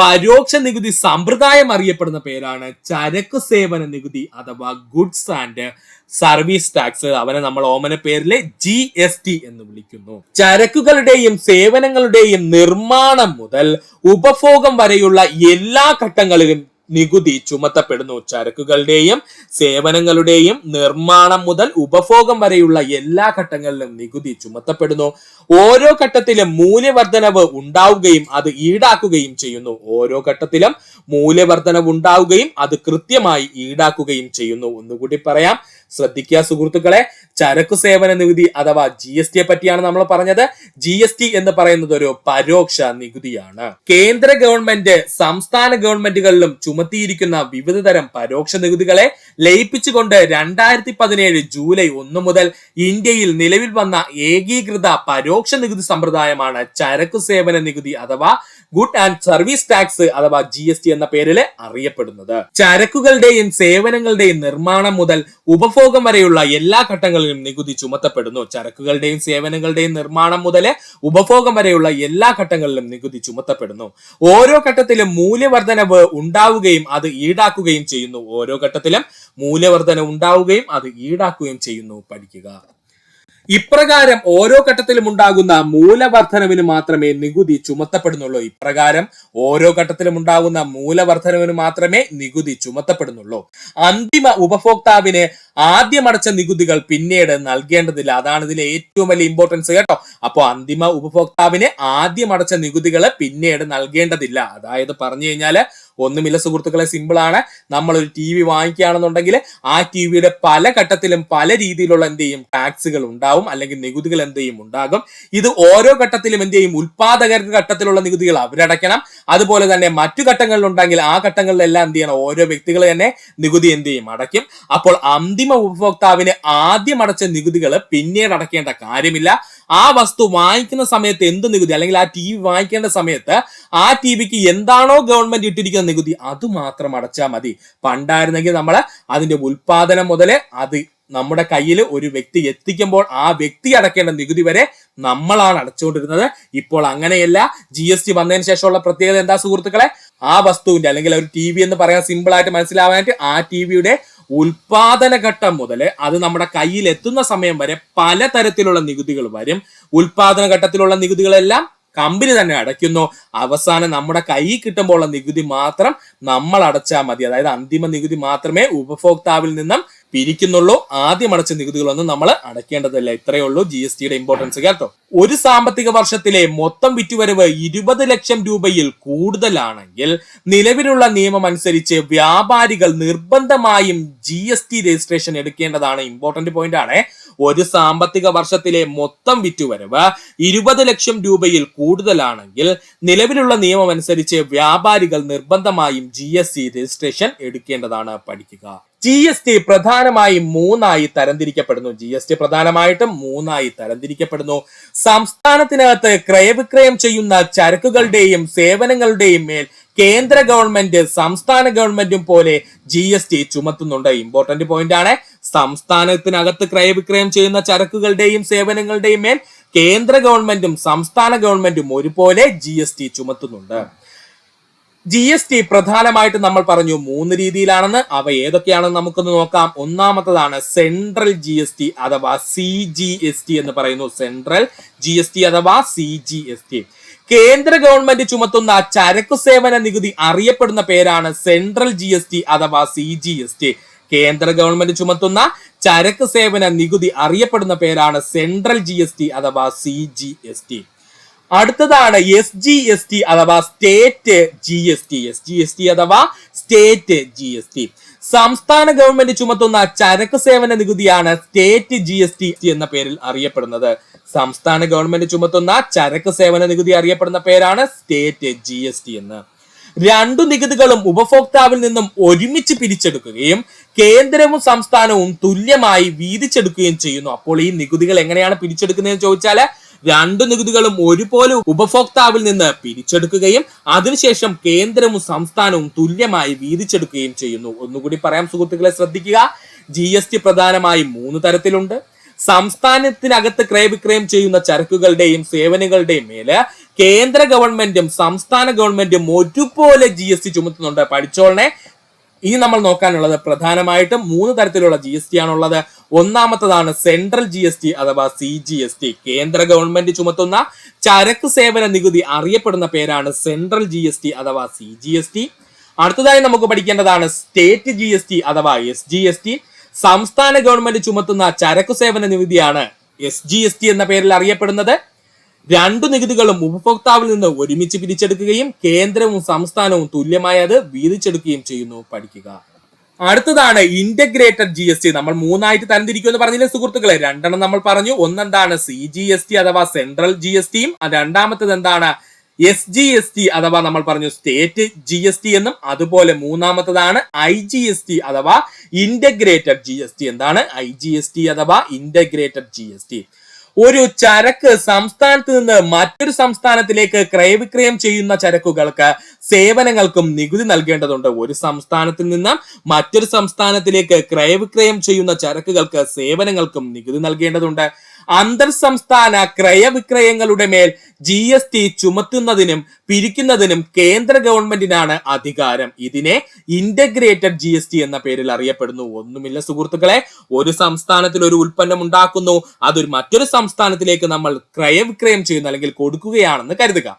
പരോക്ഷ നികുതി സമ്പ്രദായം അറിയപ്പെടുന്ന പേരാണ് ചരക്ക് സേവന നികുതി അഥവാ ഗുഡ്സ് ആൻഡ് സർവീസ് ടാക്സ്. അവനെ നമ്മൾ ഓമന പേരിലെ GST എന്ന് വിളിക്കുന്നു. ചരക്കുകളുടെയും സേവനങ്ങളുടെയും നിർമ്മാണം മുതൽ ഉപഭോഗം വരെയുള്ള എല്ലാ ഘട്ടങ്ങളിലും നികുതി ചുമത്തപ്പെടുന്നു. ചരക്കുകളുടെയും സേവനങ്ങളുടെയും നിർമ്മാണം മുതൽ ഉപഭോഗം വരെയുള്ള എല്ലാ ഘട്ടങ്ങളിലും നികുതി ചുമത്തപ്പെടുന്നു. ഓരോ ഘട്ടത്തിലും മൂല്യവർദ്ധനവ് ഉണ്ടാവുകയും അത് ഈടാക്കുകയും ചെയ്യുന്നു. ഓരോ ഘട്ടത്തിലും മൂല്യവർദ്ധനവ് ഉണ്ടാവുകയും അത് കൃത്യമായി ഈടാക്കുകയും ചെയ്യുന്നു. ഒന്നുകൂടി പറയാം, ശ്രദ്ധിക്കുക സുഹൃത്തുക്കളെ. ചരക്കു സേവന നികുതി അഥവാ GST പറ്റിയാണ് നമ്മൾ പറഞ്ഞത്. GST എന്ന് പറയുന്നത് ഒരു പരോക്ഷ നികുതിയാണ്. കേന്ദ്ര ഗവൺമെന്റ് സംസ്ഥാന ഗവൺമെന്റുകളിലും ചുമത്തിയിരിക്കുന്ന വിവിധ തരം പരോക്ഷ നികുതികളെ ലയിപ്പിച്ചുകൊണ്ട് 2017 ജൂലൈ 1 മുതൽ ഇന്ത്യയിൽ നിലവിൽ വന്ന ഏകീകൃത പരോക്ഷ നികുതി സമ്പ്രദായമാണ് ചരക്കു സേവന നികുതി അഥവാ ഗുഡ് ആൻഡ് സർവീസ് ടാക്സ് അഥവാ GST എന്ന പേരിൽ അറിയപ്പെടുന്നത്. ചരക്കുകളുടെയും സേവനങ്ങളുടെയും നിർമ്മാണം മുതൽ ഉപഭോഗം വരെയുള്ള എല്ലാ ഘട്ടങ്ങളിലും നികുതി ചുമത്തപ്പെടുന്നു. ചരക്കുകളുടെയും സേവനങ്ങളുടെയും നിർമ്മാണം മുതൽ ഉപഭോഗം വരെയുള്ള എല്ലാ ഘട്ടങ്ങളിലും നികുതി ചുമത്തപ്പെടുന്നു. ഓരോ ഘട്ടത്തിലും മൂല്യവർദ്ധനവ് ഉണ്ടാവുകയും അത് ഈടാക്കുകയും ചെയ്യുന്നു. ഓരോ ഘട്ടത്തിലും മൂല്യവർദ്ധന ഉണ്ടാവുകയും അത് ഈടാക്കുകയും ചെയ്യുന്നു. പഠിക്കുക. ഇപ്രകാരം ഓരോ ഘട്ടത്തിലും ഉണ്ടാകുന്ന മൂലവർദ്ധനവിന് മാത്രമേ നികുതി ചുമത്തപ്പെടുന്നുള്ളൂ. ഇപ്രകാരം ഓരോ ഘട്ടത്തിലും ഉണ്ടാകുന്ന മൂലവർദ്ധനവിന് മാത്രമേ നികുതി ചുമത്തപ്പെടുന്നുള്ളൂ. അന്തിമ ഉപഭോക്താവിന് ആദ്യം അടച്ച നികുതികൾ പിന്നീട് നൽകേണ്ടതില്ല. അതാണ് ഇതിലെ ഏറ്റവും വലിയ ഇമ്പോർട്ടൻസ് കേട്ടോ. അപ്പോൾ അന്തിമ ഉപഭോക്താവിന് ആദ്യം അടച്ച നികുതികൾ പിന്നീട് നൽകേണ്ടതില്ല. അതായത് പറഞ്ഞു കഴിഞ്ഞാല് ഒന്നുമില്ല സുഹൃത്തുക്കളെ, സിമ്പിൾ ആണ്. നമ്മൾ ഒരു TV വാങ്ങിക്കുകയാണെന്നുണ്ടെങ്കിൽ ആ TVയുടെ പല ഘട്ടത്തിലും പല രീതിയിലുള്ള എന്ത് ചെയ്യും ടാക്സുകൾ ഉണ്ടാവും, അല്ലെങ്കിൽ നികുതികൾ എന്ത് ചെയ്യും ഉണ്ടാകും. ഇത് ഓരോ ഘട്ടത്തിലും എന്ത് ചെയ്യും ഉൽപാദകർക്ക് ഘട്ടത്തിലുള്ള നികുതികൾ അവരടയ്ക്കണം. അതുപോലെ തന്നെ മറ്റു ഘട്ടങ്ങളിലുണ്ടെങ്കിൽ ആ ഘട്ടങ്ങളിലെല്ലാം എന്ത് ചെയ്യണം ഓരോ വ്യക്തികൾ തന്നെ നികുതി എന്ത് ചെയ്യും അടയ്ക്കും. അപ്പോൾ അന്തിമ ഉപഭോക്താവിന് ആദ്യം അടച്ച നികുതികൾ പിന്നീട് അടയ്ക്കേണ്ട കാര്യമില്ല. ആ വസ്തു വാങ്ങിക്കുന്ന സമയത്ത് എന്ത് നികുതി അല്ലെങ്കിൽ ആ TV വാങ്ങിക്കേണ്ട സമയത്ത് ആ TVക്ക് എന്താണോ ഗവൺമെന്റ് ഇട്ടിരിക്കുന്ന നികുതി അത് മാത്രം അടച്ചാൽ മതി. പണ്ടായിരുന്നെങ്കിൽ നമ്മൾ അതിന്റെ ഉൽപാദനം മുതൽ അത് നമ്മുടെ കയ്യിൽ ഒരു വ്യക്തി എത്തിക്കുമ്പോൾ ആ വ്യക്തി അടക്കേണ്ട നികുതി വരെ നമ്മളാണ് അടച്ചുകൊണ്ടിരുന്നത്. ഇപ്പോൾ അങ്ങനെയല്ല. GST വന്നതിന് ശേഷമുള്ള പ്രത്യേകത എന്താ സുഹൃത്തുക്കളെ? ആ വസ്തുവിന്റെ അല്ലെങ്കിൽ ഒരു TV എന്ന് പറയാൻ സിമ്പിൾ ആയിട്ട് മനസ്സിലാവാനായിട്ട് ആ TVയുടെ ഉൽപാദന ഘട്ടം മുതൽ അത് നമ്മുടെ കയ്യിൽ എത്തുന്ന സമയം വരെ പലതരത്തിലുള്ള നികുതികൾ വരും. ഉൽപാദന ഘട്ടത്തിലുള്ള നികുതികളെല്ലാം കമ്പനി തന്നെ അടയ്ക്കുന്നു. അവസാനം നമ്മുടെ കയ്യിൽ കിട്ടുമ്പോൾ ഉള്ള നികുതി മാത്രം നമ്മൾ അടച്ചാൽ മതി. അതായത് അന്തിമ നികുതി മാത്രമേ ഉപഭോക്താവിൽ നിന്നും പിരിക്കുന്നുള്ളൂ. ആദ്യം അടച്ച നികുതികളൊന്നും നമ്മൾ അടയ്ക്കേണ്ടതില്ല. ഇത്രയേ ഉള്ളൂ GSTയുടെ ഇമ്പോർട്ടൻസ് കേട്ടോ. ഒരു സാമ്പത്തിക വർഷത്തിലെ മൊത്തം വിറ്റുവരവ് 20 ലക്ഷം രൂപയിൽ കൂടുതലാണെങ്കിൽ നിലവിലുള്ള നിയമം അനുസരിച്ച് വ്യാപാരികൾ നിർബന്ധമായും GST രജിസ്ട്രേഷൻ എടുക്കേണ്ടതാണ്. ഇമ്പോർട്ടന്റ് പോയിന്റ് ആണ്. ഒരു സാമ്പത്തിക വർഷത്തിലെ മൊത്തം വിറ്റുവരവ് 20 ലക്ഷം രൂപയിൽ കൂടുതലാണെങ്കിൽ നിലവിലുള്ള നിയമം അനുസരിച്ച് വ്യാപാരികൾ നിർബന്ധമായും GST രജിസ്ട്രേഷൻ എടുക്കേണ്ടതാണ്. പഠിക്കുക. GST പ്രധാനമായും മൂന്നായി തരംതിരിക്കപ്പെടുന്നു. സംസ്ഥാനത്തിനകത്ത് ക്രയവിക്രയം ചെയ്യുന്ന ചരക്കുകളുടെയും സേവനങ്ങളുടെയും മേൽ കേന്ദ്ര ഗവൺമെന്റ് സംസ്ഥാന ഗവൺമെന്റും പോലെ GST ചുമത്തുന്നുണ്ട്. ഇമ്പോർട്ടന്റ് പോയിന്റ് ആണ്. സംസ്ഥാനത്തിനകത്ത് ക്രയവിക്രയം ചെയ്യുന്ന ചരക്കുകളുടെയും സേവനങ്ങളുടെയും മേൽ കേന്ദ്ര ഗവൺമെന്റും സംസ്ഥാന ഗവൺമെന്റും ഒരുപോലെ GST ചുമത്തുന്നുണ്ട്. GST പ്രധാനമായിട്ട് നമ്മൾ പറഞ്ഞു 3 രീതിയിലാണെന്ന്. അവ ഏതൊക്കെയാണെന്ന് നമുക്കൊന്ന് നോക്കാം. ഒന്നാമത്തതാണ് സെൻട്രൽ GST അഥവാ CGST എന്ന് പറയുന്നു. സെൻട്രൽ GST അഥവാ CGST. കേന്ദ്ര ഗവൺമെന്റ് ചുമത്തുന്ന ചരക്കു സേവന നികുതി അറിയപ്പെടുന്ന പേരാണ് സെൻട്രൽ GST അഥവാ CGST. കേന്ദ്ര ഗവൺമെന്റ് ചുമത്തുന്ന ചരക്ക് സേവന നികുതി അറിയപ്പെടുന്ന പേരാണ് സെൻട്രൽ GST അഥവാ CGST. അടുത്തതാണ് SGST അഥവാ സ്റ്റേറ്റ് GST അഥവാ സ്റ്റേറ്റ് GST. സംസ്ഥാന ഗവൺമെന്റ് ചുമത്തുന്ന ചരക്ക് സേവന നികുതിയാണ് സ്റ്റേറ്റ് GST എന്ന പേരിൽ അറിയപ്പെടുന്നത്. സംസ്ഥാന ഗവൺമെന്റ് ചുമത്തുന്ന ചരക്ക് സേവന നികുതി അറിയപ്പെടുന്ന പേരാണ് സ്റ്റേറ്റ് GST എന്ന്. രണ്ടു നികുതികളും ഉപഭോക്താവിൽ നിന്നും ഒരുമിച്ച് പിരിച്ചെടുക്കുകയും കേന്ദ്രവും സംസ്ഥാനവും തുല്യമായി വീതിച്ചെടുക്കുകയും ചെയ്യുന്നു. അപ്പോൾ ഈ നികുതികൾ എങ്ങനെയാണ് പിരിച്ചെടുക്കുന്നതെന്ന് ചോദിച്ചാൽ രണ്ടു നികുതികളും ഒരുപോലെ ഉപഭോക്താവിൽ നിന്ന് പിരിച്ചെടുക്കുകയും അതിനുശേഷം കേന്ദ്രവും സംസ്ഥാനവും തുല്യമായി വീതിച്ചെടുക്കുകയും ചെയ്യുന്നു. ഒന്നുകൂടി പറയാം സുഹൃത്തുക്കളെ, ശ്രദ്ധിക്കുക. GST പ്രധാനമായും 3 തരത്തിലുണ്ട്. സംസ്ഥാനത്തിനകത്ത് ക്രയവിക്രയം ചെയ്യുന്ന ചരക്കുകളുടെയും സേവനങ്ങളുടെയും മേല് കേന്ദ്ര ഗവൺമെന്റും സംസ്ഥാന ഗവൺമെന്റും ഒരുപോലെ GST ചുമത്തുന്നുണ്ട്. പഠിച്ചോളനെ. ഇനി നമ്മൾ നോക്കാനുള്ളത് പ്രധാനമായിട്ടും 3 തരത്തിലുള്ള GST ആണുള്ളത്. ഒന്നാമത്തതാണ് സെൻട്രൽ GST അഥവാ CGST. കേന്ദ്ര ഗവൺമെന്റ് ചുമത്തുന്ന ചരക്ക് സേവന നികുതി അറിയപ്പെടുന്ന പേരാണ് സെൻട്രൽ GST അഥവാ CGST. അടുത്തതായി നമുക്ക് പഠിക്കേണ്ടതാണ് സ്റ്റേറ്റ് GST അഥവാ SGST. സംസ്ഥാന ഗവൺമെന്റ് ചുമത്തുന്ന ചരക്കു സേവന നികുതിയാണ് SGST എന്ന പേരിൽ അറിയപ്പെടുന്നത്. രണ്ടു നികുതികളും ഉപഭോക്താവിൽ നിന്ന് ഒരുമിച്ച് പിരിച്ചെടുക്കുകയും കേന്ദ്രവും സംസ്ഥാനവും തുല്യമായി അത് വീതിച്ചെടുക്കുകയും ചെയ്യുന്നു. പഠിക്കുക. അടുത്തതാണ് ഇന്റഗ്രേറ്റഡ് GST. നമ്മൾ 3ആയിട്ട് തരംതിരിക്കുമെന്ന് പറഞ്ഞില്ലേ സുഹൃത്തുക്കളെ? 2 നമ്മൾ പറഞ്ഞു. ഒന്നെന്താണ് CGST അഥവാ സെൻട്രൽ GSTയും രണ്ടാമത്തത് എന്താണ് SGST അഥവാ നമ്മൾ പറഞ്ഞു സ്റ്റേറ്റ് GST എന്നും. അതുപോലെ മൂന്നാമത്തതാണ് IGST അഥവാ ഇന്റഗ്രേറ്റഡ് GST. എന്താണ് IGST അഥവാ ഇന്റഗ്രേറ്റഡ് GST? ഒരു ചരക്ക് സംസ്ഥാനത്ത് നിന്ന് മറ്റൊരു സംസ്ഥാനത്തിലേക്ക് ക്രയവിക്രയം ചെയ്യുന്ന ചരക്കുകൾക്ക് സേവനങ്ങൾക്കും നികുതി നൽകേണ്ടതുണ്ട്. ഒരു സംസ്ഥാനത്തിൽ നിന്ന് മറ്റൊരു സംസ്ഥാനത്തിലേക്ക് ക്രയവിക്രയം ചെയ്യുന്ന ചരക്കുകൾക്ക് സേവനങ്ങൾക്കും നികുതി നൽകേണ്ടതുണ്ട്. അന്തർ സംസ്ഥാന ക്രയവിക്രയങ്ങളുടെ മേൽ GST ചുമത്തുന്നതിനും പിരിക്കുന്നതിനും കേന്ദ്ര ഗവൺമെന്റിനാണ് അധികാരം. ഇതിനെ ഇന്റഗ്രേറ്റഡ് GST എന്ന പേരിൽ അറിയപ്പെടുന്നു. ഒന്നുമില്ല സുഹൃത്തുക്കളെ, ഒരു സംസ്ഥാനത്തിൽ ഒരു ഉൽപ്പന്നം ഉണ്ടാക്കുന്നു, അതൊരു മറ്റൊരു സംസ്ഥാനത്തിലേക്ക് നമ്മൾ ക്രയവിക്രയം ചെയ്യുന്നു അല്ലെങ്കിൽ കൊടുക്കുകയാണെന്ന് കരുതുക.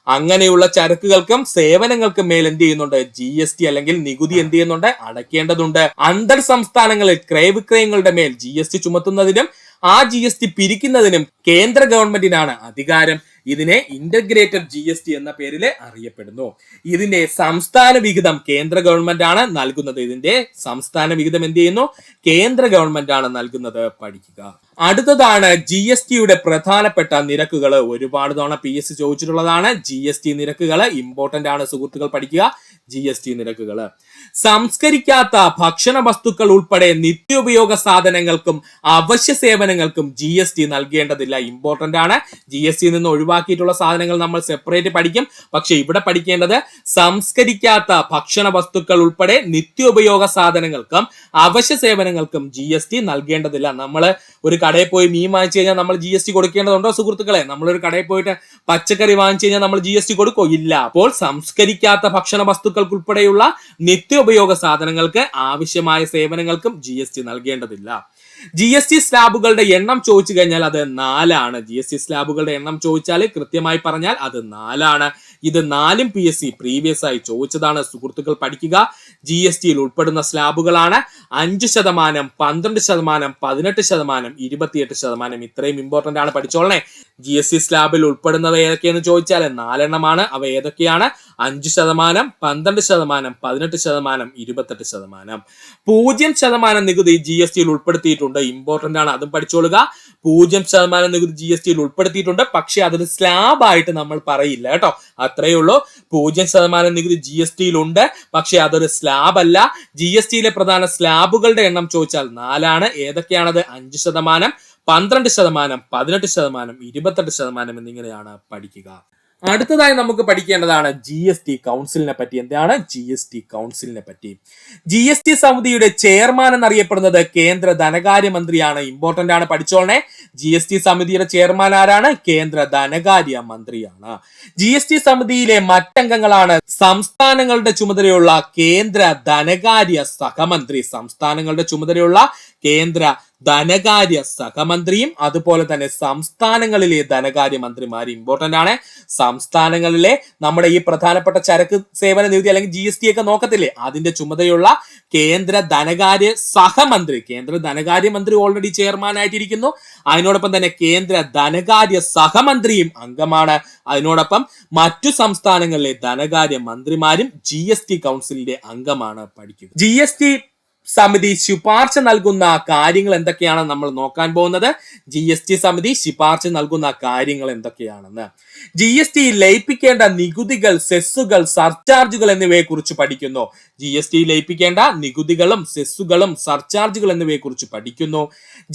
അങ്ങനെയുള്ള ചരക്കുകൾക്കും സേവനങ്ങൾക്കും മേൽ എന്ത് ചെയ്യുന്നുണ്ട്? GST അല്ലെങ്കിൽ നികുതി എന്ത് ചെയ്യുന്നുണ്ട്? അടയ്ക്കേണ്ടതുണ്ട്. അന്തർ സംസ്ഥാനങ്ങളിൽ ക്രയവിക്രയങ്ങളുടെ മേൽ GST ചുമത്തുന്നതിനും ആ GST പിരിക്കുന്നതിനും കേന്ദ്ര ഗവൺമെന്റിനാണ് അധികാരം. ഇതിനെ ഇന്റഗ്രേറ്റഡ് GST എന്ന പേരിൽ അറിയപ്പെടുന്നു. ഇതിന്റെ സംസ്ഥാന വിഹിതം കേന്ദ്ര ഗവൺമെന്റ് ആണ് നൽകുന്നത്. ഇതിന്റെ സംസ്ഥാന വിഹിതം എന്ത് ചെയ്യുന്നു? കേന്ദ്ര ഗവൺമെന്റ് ആണ് നൽകുന്നത്. പഠിക്കുക. അടുത്തതാണ് GSTയുടെ പ്രധാനപ്പെട്ട നിരക്കുകൾ. ഒരുപാട് തവണ PSC ചോദിച്ചിട്ടുള്ളതാണ്. GST നിരക്കുകൾ ഇമ്പോർട്ടന്റ് ആണ് സുഹൃത്തുക്കൾ, പഠിക്കുക. GST നിരക്കുകൾ സംസ്കരിക്കാത്ത ഭക്ഷണ വസ്തുക്കൾ ഉൾപ്പെടെ നിത്യോപയോഗ സാധനങ്ങൾക്കും അവശ്യ സേവനങ്ങൾക്കും GST നൽകേണ്ടതില്ല. ഇമ്പോർട്ടന്റ് ആണ്. GST നിന്ന് ഒഴിവാക്കിയിട്ടുള്ള സാധനങ്ങൾ നമ്മൾ സെപ്പറേറ്റ് പഠിക്കും. പക്ഷെ ഇവിടെ പഠിക്കേണ്ടത് സംസ്കരിക്കാത്ത ഭക്ഷണ വസ്തുക്കൾ ഉൾപ്പെടെ നിത്യോപയോഗ സാധനങ്ങൾക്കും അവശ്യ സേവനങ്ങൾക്കും GST നൽകേണ്ടതില്ല. നമ്മൾ ഒരു കടയിൽ പോയി മീൻ വാങ്ങിച്ചു കഴിഞ്ഞാൽ നമ്മൾ GST കൊടുക്കേണ്ടതുണ്ടോ സുഹൃത്തുക്കളെ? നമ്മളൊരു കടയിൽ പോയിട്ട് പച്ചക്കറി വാങ്ങിച്ചു കഴിഞ്ഞാൽ നമ്മൾ GST കൊടുക്കോ? ഇല്ല. അപ്പോൾ സംസ്കരിക്കാത്ത ഭക്ഷണ വസ്തുക്കൾക്ക് ഉൾപ്പെടെയുള്ള നിത്യോപയോഗ സാധനങ്ങൾക്ക് ആവശ്യമായ സേവനങ്ങൾക്കും GST നൽകേണ്ടതില്ല. GST സ്ലാബുകളുടെ എണ്ണം ചോദിച്ചു കഴിഞ്ഞാൽ അത് 4 GST സ്ലാബുകളുടെ എണ്ണം ചോദിച്ചാൽ കൃത്യമായി പറഞ്ഞാൽ അത് 4. ഇത് 4 PSC പ്രീവിയസ് ആയി ചോദിച്ചതാണ്. സുഹൃത്തുക്കൾ പഠിക്കുക. GSTയിൽ ഉൾപ്പെടുന്ന സ്ലാബുകളാണ് 5%, 12%, 18%, 28%. ഇത്രയും ഇമ്പോർട്ടന്റ് ആണ്, പഠിച്ചോളണേ. GST സ്ലാബിൽ ഉൾപ്പെടുന്നവ ഏതൊക്കെയെന്ന് ചോദിച്ചാൽ 4 എണ്ണമാണ്. അവ ഏതൊക്കെയാണ്? 5%, 12%, 18%, 28%. 0% നികുതി GSTയിൽ ഉൾപ്പെടുത്തിയിട്ടുണ്ട്. ഇമ്പോർട്ടന്റ് ആണ്, അതും പഠിച്ചോളുക. 0% നികുതി GSTയിൽ ഉൾപ്പെടുത്തിയിട്ടുണ്ട്. പക്ഷെ അതൊരു സ്ലാബ് ആയിട്ട് നമ്മൾ പറയില്ല കേട്ടോ. അത്രയേ ഉള്ളൂ. 0% നികുതി GSTയിൽ ഉണ്ട്, പക്ഷെ അതൊരു സ്ലാബ് അല്ല. GSTയിലെ പ്രധാന സ്ലാബുകളുടെ എണ്ണം ചോദിച്ചാൽ 4. ഏതൊക്കെയാണത്? 5%, 12%, 18%, 28% എന്നിങ്ങനെയാണ് പഠിക്കുക. അടുത്തതായി നമുക്ക് പഠിക്കേണ്ടതാണ് GST കൗൺസിലിനെ പറ്റി. എന്താണ് GST കൗൺസിലിനെ പറ്റി? GST സമിതിയുടെ ചെയർമാൻ എന്നറിയപ്പെടുന്നത് കേന്ദ്ര ധനകാര്യമന്ത്രിയാണ്. ഇമ്പോർട്ടന്റ് ആണ്, പഠിച്ചോളണേ. GST സമിതിയുടെ ചെയർമാൻ ആരാണ്? കേന്ദ്ര ധനകാര്യ മന്ത്രിയാണ്. GST സമിതിയിലെ മറ്റംഗങ്ങളാണ് സംസ്ഥാനങ്ങളുടെ ചുമതലയുള്ള കേന്ദ്ര ധനകാര്യ സഹമന്ത്രി. സംസ്ഥാനങ്ങളുടെ ചുമതലയുള്ള കേന്ദ്ര ധനകാര്യ സഹമന്ത്രിയും അതുപോലെ തന്നെ സംസ്ഥാനങ്ങളിലെ ധനകാര്യ മന്ത്രിമാരും ഇമ്പോർട്ടന്റ് ആണ്. സംസ്ഥാനങ്ങളിലെ നമ്മുടെ ഈ പ്രധാനപ്പെട്ട ചരക്ക് സേവന നികുതി അല്ലെങ്കിൽ GST ഒക്കെ നോക്കത്തില്ലേ, അതിന്റെ ചുമതലയുള്ള കേന്ദ്ര ധനകാര്യ സഹമന്ത്രി. കേന്ദ്ര ധനകാര്യ മന്ത്രി ഓൾറെഡി ചെയർമാൻ ആയിട്ടിരിക്കുന്നു. അതിനോടൊപ്പം തന്നെ കേന്ദ്ര ധനകാര്യ സഹമന്ത്രിയും അംഗമാണ്. അതിനോടൊപ്പം മറ്റു സംസ്ഥാനങ്ങളിലെ ധനകാര്യ മന്ത്രിമാരും GST കൗൺസിലിന്റെ അംഗമാണ്. പഠിക്കുക. GST സമിതി ശുപാർശ നൽകുന്ന കാര്യങ്ങൾ എന്തൊക്കെയാണെന്ന് നമ്മൾ നോക്കാൻ പോകുന്നത്. GST സമിതി ശുപാർശ നൽകുന്ന കാര്യങ്ങൾ എന്തൊക്കെയാണെന്ന്. GST ലയിപ്പിക്കേണ്ട നികുതികൾ, സെസ്സുകൾ, സർചാർജുകൾ എന്നിവയെ കുറിച്ച് പഠിക്കുന്നു. GST ലയിപ്പിക്കേണ്ട നികുതികളും സെസ്സുകളും സർചാർജുകൾ എന്നിവയെ കുറിച്ച് പഠിക്കുന്നു.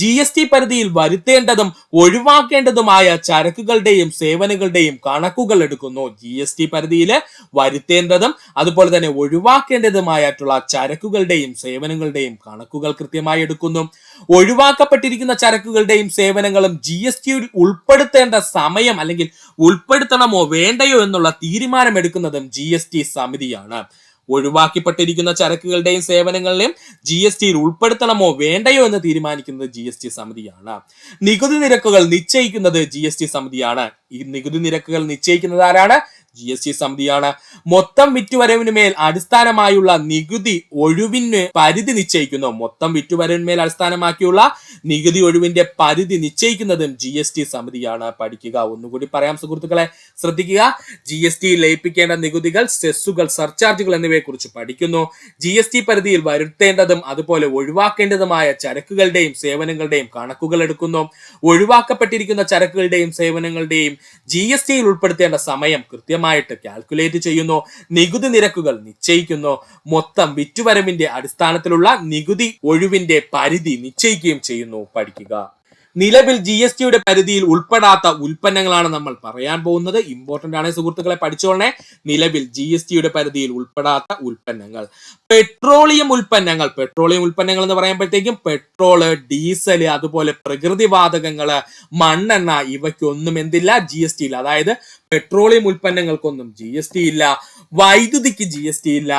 GST പരിധിയിൽ വരുത്തേണ്ടതും ഒഴിവാക്കേണ്ടതുമായ ചരക്കുകളുടെയും സേവനങ്ങളുടെയും കണക്കുകൾ എടുക്കുന്നു. GST പരിധിയിൽ വരുത്തേണ്ടതും അതുപോലെ തന്നെ ഒഴിവാക്കേണ്ടതുമായിട്ടുള്ള ചരക്കുകളുടെയും സേവനങ്ങളുടെയും കണക്കുകൾ കൃത്യമായി എടുക്കുന്നു. ഒഴിവാക്കപ്പെട്ടിരിക്കുന്ന ചരക്കുകളുടെയും സേവനങ്ങളും GSTയിൽ ഉൾപ്പെടുത്തേണ്ട സമയം അല്ലെങ്കിൽ ഉൾപ്പെടുത്തണമോ വേണ്ടയോ എന്നുള്ള തീരുമാനം എടുക്കുന്നതും GST സമിതിയാണ്. ഒഴിവാക്കപ്പെട്ടിരിക്കുന്ന ചരക്കുകളുടെയും സേവനങ്ങളുടെയും GSTയിൽ ഉൾപ്പെടുത്തണമോ വേണ്ടയോ എന്ന് തീരുമാനിക്കുന്നത് GST സമിതിയാണ്. നികുതി നിരക്കുകൾ നിശ്ചയിക്കുന്നത് GST സമിതിയാണ്. ഈ നികുതി നിരക്കുകൾ നിശ്ചയിക്കുന്നത് ആരാണ്? GST സമിതിയാണ്. മൊത്തം വിറ്റുവരവിനുമേൽ അടിസ്ഥാനമായുള്ള നികുതി ഒഴിവിന് പരിധി നിശ്ചയിക്കുന്നു. മൊത്തം വിറ്റുവരവിന്മേൽ അടിസ്ഥാനമാക്കിയുള്ള നികുതി ഒഴിവിന്റെ പരിധി നിശ്ചയിക്കുന്നതും GST സമിതിയാണ്. പഠിക്കുക. ഒന്നുകൂടി പറയാം സുഹൃത്തുക്കളെ, ശ്രദ്ധിക്കുക. GST ലയിപ്പിക്കേണ്ട നികുതികൾ, സെസ്സുകൾ, സർചാർജുകൾ എന്നിവയെ കുറിച്ച് പഠിക്കുന്നു. GST പരിധിയിൽ വരുത്തേണ്ടതും അതുപോലെ ഒഴിവാക്കേണ്ടതുമായ ചരക്കുകളുടെയും സേവനങ്ങളുടെയും കണക്കുകൾ എടുക്കുന്നു. ഒഴിവാക്കപ്പെട്ടിരിക്കുന്ന ചരക്കുകളുടെയും സേവനങ്ങളുടെയും GSTയിൽ ഉൾപ്പെടുത്തേണ്ട സമയം കൃത്യമായിട്ട് കാൽക്കുലേറ്റ് ചെയ്യുന്നു. നികുതി നിരക്കുകൾ നിശ്ചയിക്കുന്നു. മൊത്തം വിറ്റുവരവിന്റെ അടിസ്ഥാനത്തിലുള്ള നികുതി ഒഴിവിന്റെ പരിധി നിശ്ചയിക്കുകയും ചെയ്യുന്നു. പഠിക്കുക. നിലവിൽ GSTയുടെ പരിധിയിൽ ഉൾപ്പെടാത്ത ഉൽപ്പന്നങ്ങളാണ് നമ്മൾ പറയാൻ പോകുന്നത്. ഇമ്പോർട്ടന്റ് ആണ് സുഹൃത്തുക്കളെ, പഠിച്ചോളണേ. നിലവിൽ GSTയുടെ പരിധിയിൽ ഉൾപ്പെടാത്ത ഉൽപ്പന്നങ്ങൾ: പെട്രോളിയം ഉൽപ്പന്നങ്ങൾ. പെട്രോളിയം ഉൾപ്പന്നങ്ങൾ എന്ന് പറയുമ്പോഴത്തേക്കും പെട്രോള്, ഡീസല്, അതുപോലെ പ്രകൃതിവാതകങ്ങള്, മണ്ണെണ്ണ, ഇവയ്ക്കൊന്നും എന്തില്ല? GST ഇല്ല. അതായത് പെട്രോളിയം ഉൽപ്പന്നങ്ങൾക്കൊന്നും GST ഇല്ല. വൈദ്യുതിക്ക് GST ഇല്ല.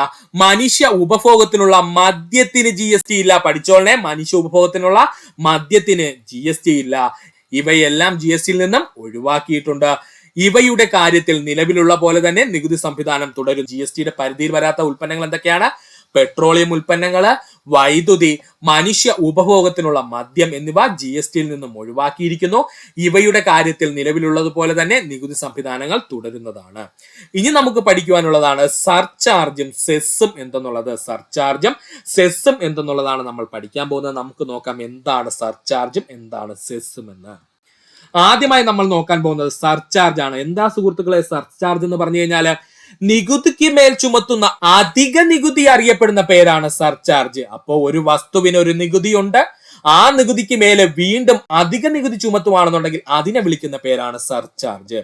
മനുഷ്യ ഉപഭോഗത്തിനുള്ള മദ്യത്തിന് GST ഇല്ല. പഠിച്ചോളണേ, മനുഷ്യ ഉപഭോഗത്തിനുള്ള മദ്യത്തിന് GST ഇല്ല. ഇവയെല്ലാം GSTയിൽ നിന്നും ഒഴിവാക്കിയിട്ടുണ്ട്. ഇവയുടെ കാര്യത്തിൽ നിലവിലുള്ള പോലെ തന്നെ നികുതി സംവിധാനം തുടരും. GSTയുടെ പരിധിയിൽ വരാത്ത ഉൽപ്പന്നങ്ങൾ എന്തൊക്കെയാണ്? പെട്രോളിയം ഉൽപ്പന്നങ്ങള്, വൈദ്യുതി, മനുഷ്യ ഉപഭോഗത്തിനുള്ള മദ്യം എന്നിവ GSTയിൽ നിന്നും ഒഴിവാക്കിയിരിക്കുന്നു. ഇവയുടെ കാര്യത്തിൽ നിലവിലുള്ളതുപോലെ തന്നെ നികുതി സംവിധാനങ്ങൾ തുടരുന്നതാണ്. ഇനി നമുക്ക് പഠിക്കുവാനുള്ളതാണ് സർചാർജും സെസ്സും എന്തെന്നുള്ളത്. സർചാർജും സെസ്സും എന്തെന്നുള്ളതാണ് നമ്മൾ പഠിക്കാൻ പോകുന്നത്. നമുക്ക് നോക്കാം എന്താണ് സർചാർജും എന്താണ് സെസ്സും എന്ന്. ആദ്യമായി നമ്മൾ നോക്കാൻ പോകുന്നത് സർചാർജ് ആണ്. എന്താ സുഹൃത്തുക്കളെ സർചാർജ് എന്ന് പറഞ്ഞു കഴിഞ്ഞാല് നികുതിക്ക് മേൽ ചുമത്തുന്ന അധിക നികുതി അറിയപ്പെടുന്ന പേരാണ് സർചാർജ്. അപ്പോ ഒരു വസ്തുവിന് ഒരു നികുതിയുണ്ട്, ആ നികുതിക്ക് മേലെ വീണ്ടും അധിക നികുതി ചുമത്തുവാണെന്നുണ്ടെങ്കിൽ അതിനെ വിളിക്കുന്ന പേരാണ് സർചാർജ്.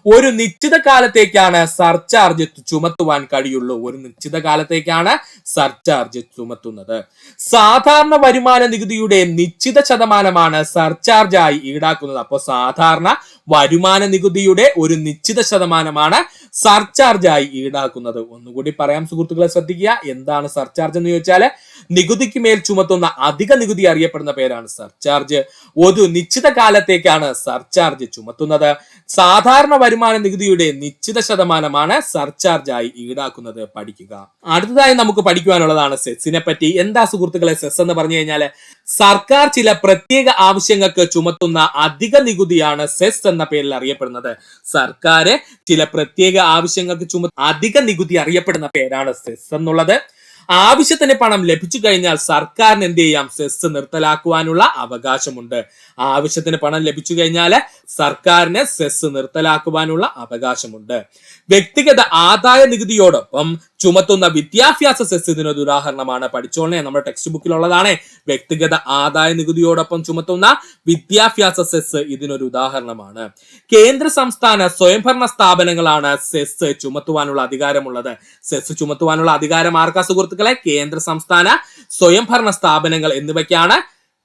ഒരു നിശ്ചിത കാലത്തേക്കാണ് സർചാർജ് ചുമത്തുവാൻ കഴിയുള്ളൂ. ഒരു നിശ്ചിത കാലത്തേക്കാണ് സർചാർജ് ചുമത്തുന്നത്. സാധാരണ വരുമാന നികുതിയുടെ നിശ്ചിത ശതമാനമാണ് സർചാർജായി ഈടാക്കുന്നത്. അപ്പോൾ സാധാരണ വരുമാന നികുതിയുടെ ഒരു നിശ്ചിത ശതമാനമാണ് സർചാർജായി ഈടാക്കുന്നത്. ഒന്നുകൂടി പറയാം സുഹൃത്തുക്കളെ, ശ്രദ്ധിക്കുക. എന്താണ് സർചാർജ് എന്ന് ചോദിച്ചാൽ നികുതിക്ക് മേൽ ചുമത്തുന്ന അധിക നികുതി അറിയപ്പെടുന്ന പേരാണ് സർചാർജ്. ഒരു നിശ്ചിത കാലത്തേക്കാണ് സർചാർജ് ചുമത്തുന്നത്. സാധാരണ വരുമാന നികുതിയുടെ നിശ്ചിത ശതമാനമാണ് സർചാർജായി ഈടാക്കുന്നത്. പഠിക്കുക. അടുത്തതായി നമുക്ക് പഠിക്കുവാനുള്ളതാണ് സെസ്സിനെ പറ്റി. എന്താ സുഹൃത്തുക്കളെ സെസ് എന്ന് പറഞ്ഞു കഴിഞ്ഞാൽ സർക്കാർ ചില പ്രത്യേക ആവശ്യങ്ങൾക്ക് ചുമത്തുന്ന അധിക നികുതിയാണ് സെസ് എന്ന പേരിൽ അറിയപ്പെടുന്നത്. സർക്കാർ ചില പ്രത്യേക ആവശ്യങ്ങൾക്ക് ചുമത്തുന്ന അധിക നികുതി അറിയപ്പെടുന്ന പേരാണ് സെസ് എന്നുള്ളത്. ആവശ്യത്തിന് പണം ലഭിച്ചു കഴിഞ്ഞാൽ സർക്കാരിന് എന്ത് ചെയ്യാം? സെസ് നിർത്തലാക്കുവാനുള്ള അവകാശമുണ്ട്. ആവശ്യത്തിന് പണം ലഭിച്ചു കഴിഞ്ഞാൽ സർക്കാരിന് സെസ് നിർത്തലാക്കുവാനുള്ള അവകാശമുണ്ട്. വ്യക്തിഗത ആദായ നികുതിയോടൊപ്പം ചുമത്തുന്ന വിദ്യാഭ്യാസ സെസ് ഇതിനൊരു ഉദാഹരണമാണ്. പഠിച്ചോളേ, നമ്മുടെ ടെക്സ്റ്റ് ബുക്കിലുള്ളതാണ്. വ്യക്തിഗത ആദായ നികുതിയോടൊപ്പം ചുമത്തുന്ന വിദ്യാഭ്യാസ സെസ് ഇതിനൊരു ഉദാഹരണമാണ്. കേന്ദ്ര സംസ്ഥാന സ്വയംഭരണ സ്ഥാപനങ്ങളാണ് സെസ് ചുമത്തുവാനുള്ള അധികാരമുള്ളത്. സെസ് ചുമത്തുവാനുള്ള അധികാരം ആർക്കാ സുഹൃത്തുക്കളെ? കേന്ദ്ര സംസ്ഥാന സ്വയംഭരണ സ്ഥാപനങ്ങൾ എന്നിവയ്ക്കാണ്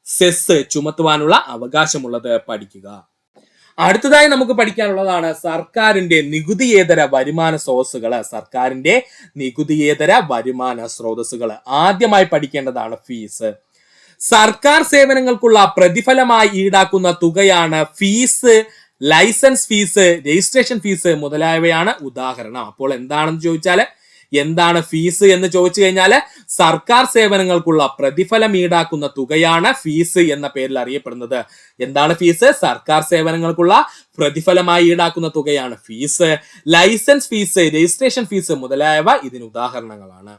സെസ് ചുമത്തുവാനുള്ള അവകാശമുള്ളത്. പഠിക്കുക. അടുത്തതായി നമുക്ക് പഠിക്കാനുള്ളതാണ് സർക്കാരിന്റെ നികുതിയേതര വരുമാന സ്രോതസ്സുകള്. സർക്കാരിന്റെ നികുതിയേതര വരുമാന സ്രോതസ്സുകള് ആദ്യമായി പഠിക്കേണ്ടതാണ് ഫീസ്. സർക്കാർ സേവനങ്ങൾക്കുള്ള പ്രതിഫലമായി ഈടാക്കുന്ന തുകയാണ് fees, licence fees, registration fees മുതലായവയാണ് ഉദാഹരണം. അപ്പോൾ എന്താണെന്ന് ചോദിച്ചാൽ എന്താണ് ഫീസ് എന്ന് ചോദിച്ചു കഴിഞ്ഞാൽ സർക്കാർ സേവനങ്ങൾക്കുള്ള പ്രതിഫലം ഈടാക്കുന്ന തുകയാണ് ഫീസ് എന്ന പേരിൽ അറിയപ്പെടുന്നത്. എന്താണ് ഫീസ്? സർക്കാർ സേവനങ്ങൾക്കുള്ള പ്രതിഫലമായി ഈടാക്കുന്ന തുകയാണ് fees. Licence fees, registration fees മുതലായവ ഇതിന് ഉദാഹരണങ്ങളാണ്.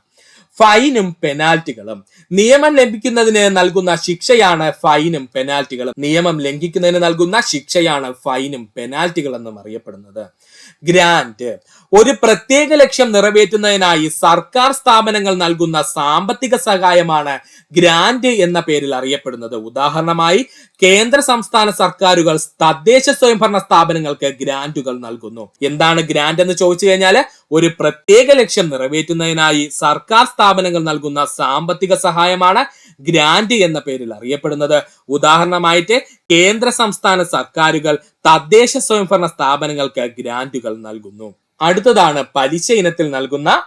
ഫൈനും പെനാൽറ്റികളും. നിയമം ലംഘിക്കുന്നതിന് നൽകുന്ന ശിക്ഷയാണ് ഫൈനും പെനാൽറ്റികളും. നിയമം ലംഘിക്കുന്നതിന് നൽകുന്ന ശിക്ഷയാണ് ഫൈനും പെനാൽറ്റികൾ എന്നും അറിയപ്പെടുന്നത്. ഗ്രാന്റ്. ഒരു പ്രത്യേക ലക്ഷ്യം നിറവേറ്റുന്നതിനായി സർക്കാർ സ്ഥാപനങ്ങൾ നൽകുന്ന സാമ്പത്തിക സഹായമാണ് ഗ്രാന്റ് എന്ന പേരിൽ അറിയപ്പെടുന്നത്. ഉദാഹരണമായി കേന്ദ്ര സംസ്ഥാന സർക്കാരുകൾ തദ്ദേശ സ്വയംഭരണ സ്ഥാപനങ്ങൾക്ക് ഗ്രാന്റുകൾ നൽകുന്നു. എന്താണ് ഗ്രാന്റ് എന്ന് ചോദിച്ചു കഴിഞ്ഞാൽ ഒരു പ്രത്യേക ലക്ഷ്യം നിറവേറ്റുന്നതിനായി സർക്കാർ സ്ഥാപനങ്ങൾ നൽകുന്ന സാമ്പത്തിക സഹായമാണ് ഗ്രാന്റ് എന്ന പേരിൽ അറിയപ്പെടുന്നത്. ഉദാഹരണമായിട്ട് കേന്ദ്ര സംസ്ഥാന സർക്കാരുകൾ തദ്ദേശ സ്വയംഭരണ സ്ഥാപനങ്ങൾക്ക് ഗ്രാന്റുകൾ നൽകുന്നു. അടുത്തതാണ് പലിശ ഇനത്തിൽ നൽകുന്ന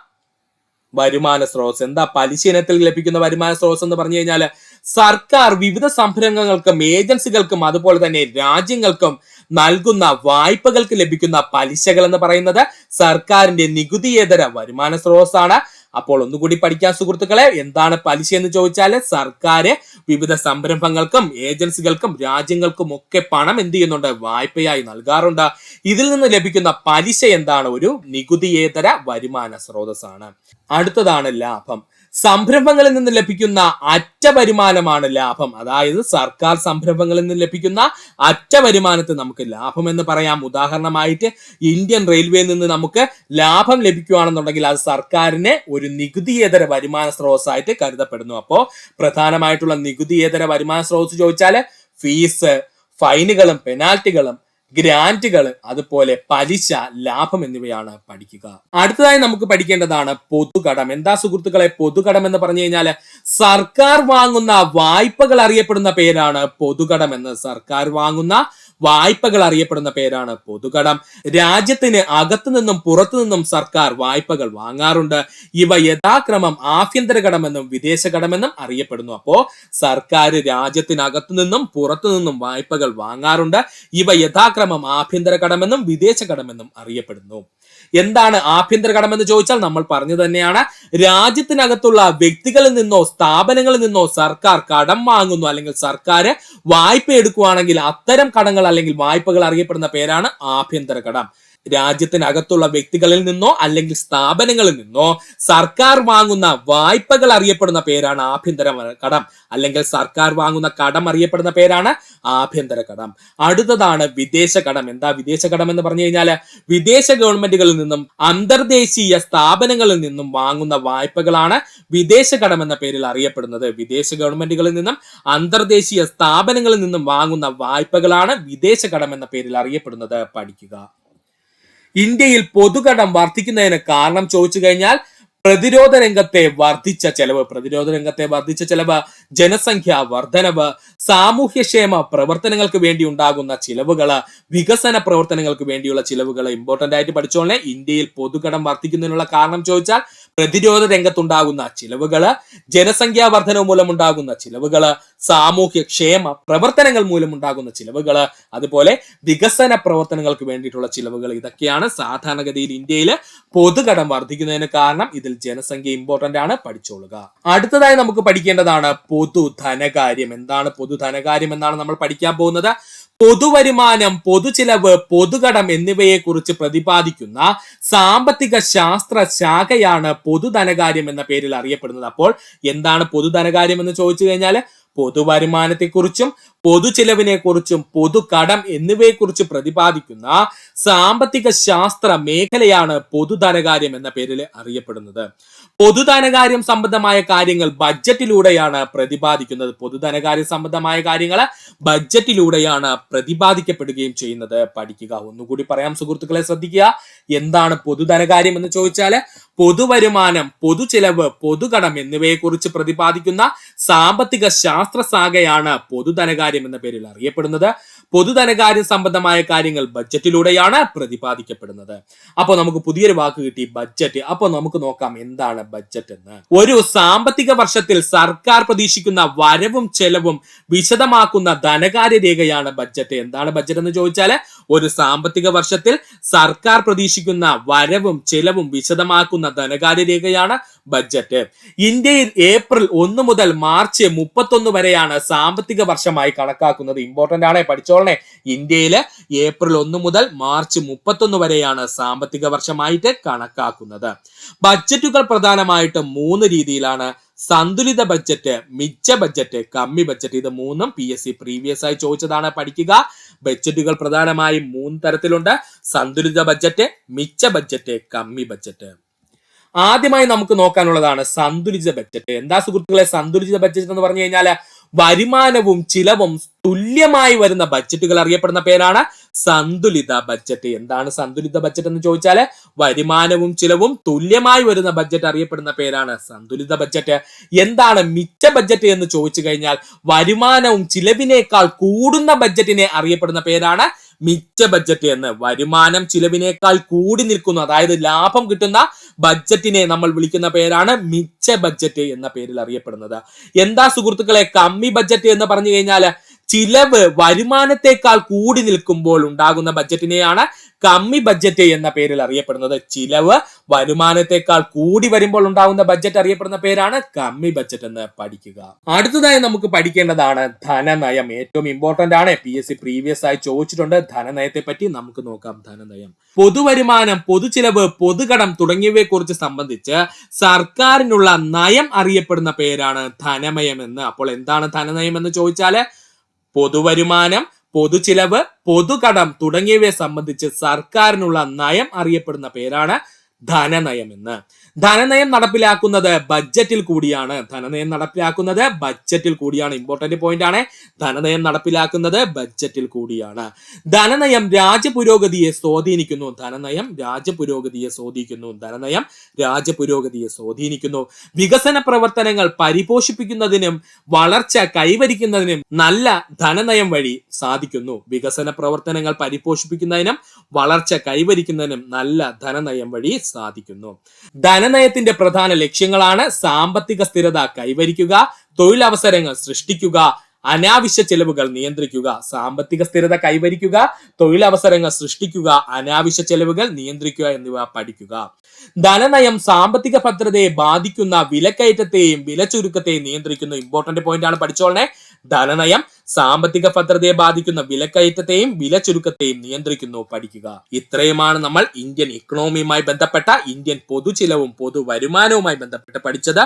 വരുമാന സ്രോതസ്. എന്താ പലിശ ഇനത്തിൽ ലഭിക്കുന്ന വരുമാന സ്രോതസ് എന്ന് പറഞ്ഞു കഴിഞ്ഞാൽ സർക്കാർ വിവിധ സംരംഭങ്ങൾക്കും ഏജൻസികൾക്കും അതുപോലെ തന്നെ രാജ്യങ്ങൾക്കും നൽകുന്ന വായ്പകൾക്ക് ലഭിക്കുന്ന പലിശകൾ എന്ന് പറയുന്നത് സർക്കാരിന്റെ നികുതിയേതര വരുമാന സ്രോതസ്സാണ്. അപ്പോൾ ഒന്നുകൂടി പഠിക്കാൻ സുഹൃത്തുക്കളെ, എന്താണ് പലിശ എന്ന് ചോദിച്ചാൽ സർക്കാർ വിവിധ സംരംഭങ്ങൾക്കും ഏജൻസികൾക്കും രാജ്യങ്ങൾക്കും ഒക്കെ പണം എന്ത് ചെയ്യുന്നുണ്ട്? വായ്പയായി നൽകാറുണ്ട്. ഇതിൽ നിന്ന് ലഭിക്കുന്ന പലിശ എന്താണ്? ഒരു നികുതിയേതര വരുമാന സ്രോതസ്സാണ്. അടുത്തതാണ് ലാഭം. സംരംഭങ്ങളിൽ നിന്ന് ലഭിക്കുന്ന അറ്റ വരുമാനമാണ് ലാഭം. അതായത് സർക്കാർ സംരംഭങ്ങളിൽ നിന്ന് ലഭിക്കുന്ന അറ്റ വരുമാനത്തെ നമുക്ക് ലാഭം എന്ന് പറയാം. ഉദാഹരണമായിട്ട് ഇന്ത്യൻ റെയിൽവേയിൽ നിന്ന് നമുക്ക് ലാഭം ലഭിക്കുകയാണെന്നുണ്ടെങ്കിൽ അത് സർക്കാരിന് ഒരു നികുതിയേതര വരുമാന സ്രോതസ്സായിട്ട് കരുതപ്പെടുന്നു. അപ്പോൾ പ്രധാനമായിട്ടുള്ള നികുതിയേതര വരുമാന സ്രോതസ് ചോദിച്ചാൽ ഫീസ്, ഫൈനുകളും പെനാൽറ്റികളും, ഗ്രാന്റുകൾ, അതുപോലെ പലിശ, ലാഭം എന്നിവയാണ് പഠിക്കുക. അടുത്തതായി നമുക്ക് പഠിക്കേണ്ടതാണ് പൊതുകടം. എന്താ സുഹൃത്തുക്കളെ പൊതുകടം എന്ന് പറഞ്ഞു കഴിഞ്ഞാൽ സർക്കാർ വാങ്ങുന്ന വായ്പകൾ അറിയപ്പെടുന്ന പേരാണ് പൊതുകടം എന്ന്. സർക്കാർ വാങ്ങുന്ന വായ്പകൾ അറിയപ്പെടുന്ന പേരാണ് പൊതുകടം. രാജ്യത്തിന് അകത്തു നിന്നും പുറത്തു നിന്നും സർക്കാർ വായ്പകൾ വാങ്ങാറുണ്ട്. ഇവ യഥാക്രമം ആഭ്യന്തര കടമെന്നും വിദേശ കടമെന്നും അറിയപ്പെടുന്നു. അപ്പോ സർക്കാർ രാജ്യത്തിനകത്തു നിന്നും പുറത്തു നിന്നും വായ്പകൾ വാങ്ങാറുണ്ട്. ഇവ യഥാക്രമം ആഭ്യന്തര കടമെന്നും വിദേശ കടമെന്നും അറിയപ്പെടുന്നു. എന്താണ് ആഭ്യന്തര കടമെന്ന് ചോദിച്ചാൽ നമ്മൾ പറഞ്ഞു തന്നെയാണ്. രാജ്യത്തിനകത്തുള്ള വ്യക്തികളിൽ നിന്നോ സ്ഥാപനങ്ങളിൽ നിന്നോ സർക്കാർ കടം വാങ്ങുന്നു അല്ലെങ്കിൽ സർക്കാർ വായ്പ എടുക്കുകയാണെങ്കിൽ അത്തരം കടങ്ങൾ അല്ലെങ്കിൽ വായ്പകൾ അറിയപ്പെടുന്ന പേരാണ് ആഭ്യന്തര കടം. രാജ്യത്തിനകത്തുള്ള വ്യക്തികളിൽ നിന്നോ അല്ലെങ്കിൽ സ്ഥാപനങ്ങളിൽ നിന്നോ സർക്കാർ വാങ്ങുന്ന വായ്പകൾ അറിയപ്പെടുന്ന പേരാണ് ആഭ്യന്തര കടം, അല്ലെങ്കിൽ സർക്കാർ വാങ്ങുന്ന കടം അറിയപ്പെടുന്ന പേരാണ് ആഭ്യന്തര കടം. അടുത്തതാണ് വിദേശ കടം. എന്താ വിദേശ കടം എന്ന് പറഞ്ഞു കഴിഞ്ഞാൽ വിദേശ ഗവൺമെന്റുകളിൽ നിന്നും അന്തർദേശീയ സ്ഥാപനങ്ങളിൽ നിന്നും വാങ്ങുന്ന വായ്പകളാണ് വിദേശ കടം എന്ന പേരിൽ അറിയപ്പെടുന്നത്. വിദേശ ഗവൺമെന്റുകളിൽ നിന്നും അന്തർദേശീയ സ്ഥാപനങ്ങളിൽ നിന്നും വാങ്ങുന്ന വായ്പകളാണ് വിദേശ കടം എന്ന പേരിൽ അറിയപ്പെടുന്നത്. പഠിക്കുക. ഇന്ത്യയിൽ പൊതുകടം വർദ്ധിക്കുന്നതിന് കാരണം ചോദിച്ചു കഴിഞ്ഞാൽ പ്രതിരോധ രംഗത്തെ വർദ്ധിച്ച ചെലവ്, ജനസംഖ്യ വർധനവ്, സാമൂഹ്യക്ഷേമ പ്രവർത്തനങ്ങൾക്ക് വേണ്ടി ഉണ്ടാകുന്ന ചിലവുകള്, വികസന പ്രവർത്തനങ്ങൾക്ക് വേണ്ടിയുള്ള ചിലവുകൾ ഇമ്പോർട്ടന്റ് ആയിട്ട് പഠിച്ചോളെ. ഇന്ത്യയിൽ പൊതുകടം വർദ്ധിക്കുന്നതിനുള്ള കാരണം ചോദിച്ചാൽ പ്രതിരോധ രംഗത്തുണ്ടാകുന്ന ചിലവുകള്, ജനസംഖ്യാ വർധനവ് മൂലമുണ്ടാകുന്ന ചിലവുകള്, സാമൂഹ്യ ക്ഷേമ പ്രവർത്തനങ്ങൾ മൂലമുണ്ടാകുന്ന ചിലവുകള്, അതുപോലെ വികസന പ്രവർത്തനങ്ങൾക്ക് വേണ്ടിയിട്ടുള്ള ചിലവുകൾ. ഇതൊക്കെയാണ് സാധാരണഗതിയിൽ ഇന്ത്യയിൽ പൊതുകടം വർദ്ധിക്കുന്നതിന് കാരണം. ഇതിൽ ജനസംഖ്യ ഇമ്പോർട്ടന്റ് ആണ്, പഠിച്ചോളുക. അടുത്തതായി നമുക്ക് പഠിക്കേണ്ടതാണ് പൊതു ധനകാര്യം. എന്താണ് പൊതു ധനകാര്യം എന്നാണ് നമ്മൾ പഠിക്കാൻ പോകുന്നത്. പൊതുവരുമാനം, പൊതുചിലവ്, പൊതുകടം എന്നിവയെ കുറിച്ച് പ്രതിപാദിക്കുന്ന സാമ്പത്തിക ശാസ്ത്ര ശാഖയാണ് പൊതുധനകാര്യം എന്ന പേരിൽ അറിയപ്പെടുന്നത്. അപ്പോൾ എന്താണ് പൊതുധനകാര്യം എന്ന് ചോദിച്ചു കഴിഞ്ഞാൽ പൊതുവരുമാനത്തെക്കുറിച്ചും പൊതുചിലവിനെ കുറിച്ചും പൊതുകടം എന്നിവയെക്കുറിച്ച് പ്രതിപാദിക്കുന്ന സാമ്പത്തിക ശാസ്ത്ര മേഖലയാണ് പൊതുധനകാര്യം എന്ന പേരിൽ അറിയപ്പെടുന്നത്. പൊതുധനകാര്യം സംബന്ധമായ കാര്യങ്ങൾ ബഡ്ജറ്റിലൂടെയാണ് പ്രതിപാദിക്കുന്നത്. പൊതുധനകാര്യ സംബന്ധമായ കാര്യങ്ങൾ ബഡ്ജറ്റിലൂടെയാണ് പ്രതിപാദിക്കപ്പെടുകയും ചെയ്യുന്നത്. പഠിക്കുക. ഒന്നുകൂടി പറയാം സുഹൃത്തുക്കളെ, ശ്രദ്ധിക്കുക. എന്താണ് പൊതുധനകാര്യം എന്ന് ചോദിച്ചാൽ പൊതുവരുമാനം, പൊതുചിലവ്, പൊതുകടം എന്നിവയെ കുറിച്ച് പ്രതിപാദിക്കുന്ന സാമ്പത്തിക ശാസ്ത്ര ശാഖയാണ് പൊതുധനകാര്യം എന്ന പേരിൽ അറിയപ്പെടുന്നത്. പൊതുധനകാര്യം സംബന്ധമായ കാര്യങ്ങൾ ബഡ്ജറ്റിലൂടെയാണ് പ്രതിപാദിക്കപ്പെടുന്നത്. അപ്പോൾ നമുക്ക് പുതിയൊരു വാക്ക് കിട്ടി, ബഡ്ജറ്റ്. അപ്പോൾ നമുക്ക് നോക്കാം എന്താണ് ബഡ്ജറ്റ് എന്ന്. ഒരു സാമ്പത്തിക വർഷത്തിൽ സർക്കാർ പ്രതീക്ഷിക്കുന്ന വരവും ചെലവും വിശദമാക്കുന്ന ധനകാര്യ രേഖയാണ് ബഡ്ജറ്റ്. എന്താണ് ബഡ്ജറ്റ് എന്ന് ചോദിച്ചാൽ ഒരു സാമ്പത്തിക വർഷത്തിൽ സർക്കാർ പ്രതീക്ഷിക്കുന്ന വരവും ചെലവും വിശദമാക്കുന്ന ധനകാര്യ രേഖയാണ് ബഡ്ജറ്റ്. ഇന്ത്യയിൽ ഏപ്രിൽ 1 മുതൽ മാർച്ച് 31 വരെയാണ് സാമ്പത്തിക വർഷമായി കണക്കാക്കുന്നത്. ഇമ്പോർട്ടന്റ് ആണ്, പഠിച്ചോളണേ. ഇന്ത്യയില് ഏപ്രിൽ 1 മുതൽ മാർച്ച് 31 വരെയാണ് സാമ്പത്തിക വർഷമായിട്ട് കണക്കാക്കുന്നത്. ബഡ്ജറ്റുകൾ പ്രധാനമായിട്ടും 3 രീതിയിലാണ്. സന്തുലിത ബഡ്ജറ്റ്, മിച്ച ബഡ്ജറ്റ്, കമ്മി ബഡ്ജറ്റ്. ഇത് മൂന്നും PSC പ്രീവിയസ് ആയി ചോദിച്ചതാണ്. പഠിക്കുക. ബഡ്ജറ്റുകൾ പ്രധാനമായും 3 തരത്തിലുണ്ട്. സന്തുലിത ബഡ്ജറ്റ്, മിച്ച ബഡ്ജറ്റ്, കമ്മി ബഡ്ജറ്റ്. ആദ്യമായി നമുക്ക് നോക്കാനുള്ളതാണ് സന്തുലിത ബഡ്ജറ്റ്. എന്താ സുഹൃത്തുക്കളെ സന്തുലിത ബഡ്ജറ്റ് എന്ന് പറഞ്ഞു കഴിഞ്ഞാൽ വരുമാനവും ചിലവും തുല്യമായി വരുന്ന ബഡ്ജറ്റുകൾ അറിയപ്പെടുന്ന പേരാണ് സന്തുലിത ബഡ്ജറ്റ്. എന്താണ് സന്തുലിത ബഡ്ജറ്റ് എന്ന് ചോദിച്ചാൽ വരുമാനവും ചിലവും തുല്യമായി വരുന്ന ബഡ്ജറ്റ് അറിയപ്പെടുന്ന പേരാണ് സന്തുലിത ബഡ്ജറ്റ്. എന്താണ് മിച്ച ബഡ്ജറ്റ് എന്ന് ചോദിച്ചു കഴിഞ്ഞാൽ വരുമാനവും ചിലവിനേക്കാൾ കൂടുന്ന ബഡ്ജറ്റിനെ അറിയപ്പെടുന്ന പേരാണ് മിച്ച ബഡ്ജറ്റ് എന്ന്. വരുമാനം ചിലവിനേക്കാൾ കൂടി നിൽക്കുന്നു, അതായത് ലാഭം കിട്ടുന്ന ബഡ്ജറ്റിനെ നമ്മൾ വിളിക്കുന്ന പേരാണ് മിച്ച ബഡ്ജറ്റ് എന്ന പേരിൽ അറിയപ്പെടുന്നത്. എന്താ സുഹൃത്തുക്കളെ കമ്മി ബഡ്ജറ്റ് എന്ന് പറഞ്ഞു കഴിഞ്ഞാൽ ചിലവ് വരുമാനത്തെക്കാൾ കൂടി നിൽക്കുമ്പോൾ ഉണ്ടാകുന്ന ബഡ്ജറ്റിനെയാണ് കമ്മി ബഡ്ജറ്റ് എന്ന പേരിൽ അറിയപ്പെടുന്നത്. ചിലവ് വരുമാനത്തെക്കാൾ കൂടി വരുമ്പോൾ ഉണ്ടാകുന്ന ബഡ്ജറ്റ് അറിയപ്പെടുന്ന പേരാണ് കമ്മി ബഡ്ജറ്റ് എന്ന്. പഠിക്കുക. അടുത്തതായി നമുക്ക് പഠിക്കേണ്ടതാണ് ധനനയം. ഏറ്റവും ഇമ്പോർട്ടന്റ് ആണ്, PSC പ്രീവിയസ് ആയി ചോദിച്ചിട്ടുണ്ട്. ധനനയത്തെ പറ്റി നമുക്ക് നോക്കാം. ധനനയം പൊതുവരുമാനം, പൊതുചിലവ്, പൊതുകടം തുടങ്ങിയവയെ കുറിച്ച് സംബന്ധിച്ച് സർക്കാരിനുള്ള നയം അറിയപ്പെടുന്ന പേരാണ് ധനനയം എന്ന്. അപ്പോൾ എന്താണ് ധനനയം എന്ന് ചോദിച്ചാല് പൊതുവരുമാനം, പൊതുചിലവ്, പൊതുകടം തുടങ്ങിയവയെ സംബന്ധിച്ച് സർക്കാരിനുള്ള നയം അറിയപ്പെടുന്ന പേരാണ് ധനനയം എന്ന്. ധനനയം നടപ്പിലാക്കുന്നത് ബഡ്ജറ്റിൽ കൂടിയാണ്. ഇമ്പോർട്ടന്റ് പോയിന്റ് ആണ്. ധനനയം നടപ്പിലാക്കുന്നത് ബഡ്ജറ്റിൽ കൂടിയാണ്. ധനനയം രാജ്യപുരോഗതിയെ സ്വാധീനിക്കുന്നു. വികസന പ്രവർത്തനങ്ങൾ പരിപോഷിപ്പിക്കുന്നതിനും വളർച്ച കൈവരിക്കുന്നതിനും നല്ല ധനനയം വഴി സാധിക്കുന്നു. സാധിക്കുന്നു. ധനനയത്തിന്റെ പ്രധാന ലക്ഷ്യങ്ങളാണ് സാമ്പത്തിക സ്ഥിരത കൈവരിക്കുക, തൊഴിലവസരങ്ങൾ സൃഷ്ടിക്കുക, അനാവശ്യ ചെലവുകൾ നിയന്ത്രിക്കുക. സാമ്പത്തിക സ്ഥിരത കൈവരിക്കുക, തൊഴിലവസരങ്ങൾ സൃഷ്ടിക്കുക, അനാവശ്യ ചെലവുകൾ നിയന്ത്രിക്കുക എന്നിവ പഠിക്കുക. ധനനയം സാമ്പത്തിക ഭദ്രതയെ ബാധിക്കുന്ന വിലക്കയറ്റത്തെയും വില ചുരുക്കത്തെയും നിയന്ത്രിക്കുന്നു. ഇമ്പോർട്ടന്റ് പോയിന്റ് ആണ്, പഠിച്ചോളണേ. ധനനയം സാമ്പത്തിക ഭദ്രതയെ ബാധിക്കുന്ന വിലക്കയറ്റത്തെയും വില ചുരുക്കത്തെയും നിയന്ത്രിക്കുന്നു. പഠിക്കുക. ഇത്രയുമാണ് നമ്മൾ ഇന്ത്യൻ ഇക്കണോമിയുമായി ബന്ധപ്പെട്ട ഇന്ത്യൻ പൊതുചിലവും പൊതുവരുമാനവുമായി ബന്ധപ്പെട്ട് പഠിച്ചത്.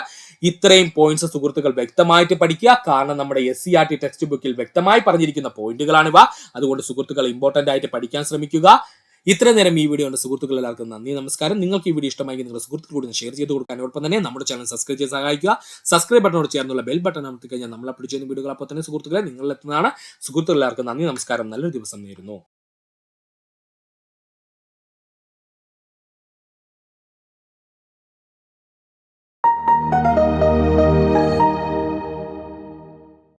ഇത്രയും പോയിന്റ്സ് സുഹൃത്തുക്കൾ വ്യക്തമായിട്ട് പഠിക്കുക. കാരണം നമ്മുടെ SCERT ടെക്സ്റ്റ് ബുക്കിൽ വ്യക്തമായി പറഞ്ഞിരിക്കുന്ന പോയിന്റുകളാണിവ. അതുകൊണ്ട് സുഹൃത്തുക്കൾ ഇമ്പോർട്ടന്റ് ആയിട്ട് പഠിക്കാൻ ശ്രമിക്കുക. ഇത്ര നേരം ഈ വീഡിയോ ഉണ്ട് സുഹൃത്തുക്കൾ എല്ലാവർക്കും നന്ദി, നമസ്കാരം. നിങ്ങൾക്ക് ഈ വീഡിയോ ഇഷ്ടമായെങ്കിൽ നിങ്ങളുടെ സുഹൃത്തുക്കൾ കൂടി ഷെയർ ചെയ്ത് കൊടുക്കാൻ അതോടൊപ്പം തന്നെ നമ്മുടെ ചാനൽ സബ്സ്ക്രൈബ് ചെയ്ത് സഹായിക്കുക. സബ്സ്ക്രൈബ് ബട്ടണോട് ചേർന്നുള്ള ബെൽ ബട്ടൺ അമർത്തി കഴിഞ്ഞാൽ നമ്മൾ അപ്ലോഡ് ചെയ്യുന്ന വീഡിയോകൾ അപ്പോൾ തന്നെ സുഹൃത്തുക്കളെ നിങ്ങളിലെത്തുന്നതാണ്. സുഹൃത്തുക്കൾ എല്ലാവർക്കും നന്ദി, നമസ്കാരം. നല്ലൊരു ദിവസം നേരുന്നു.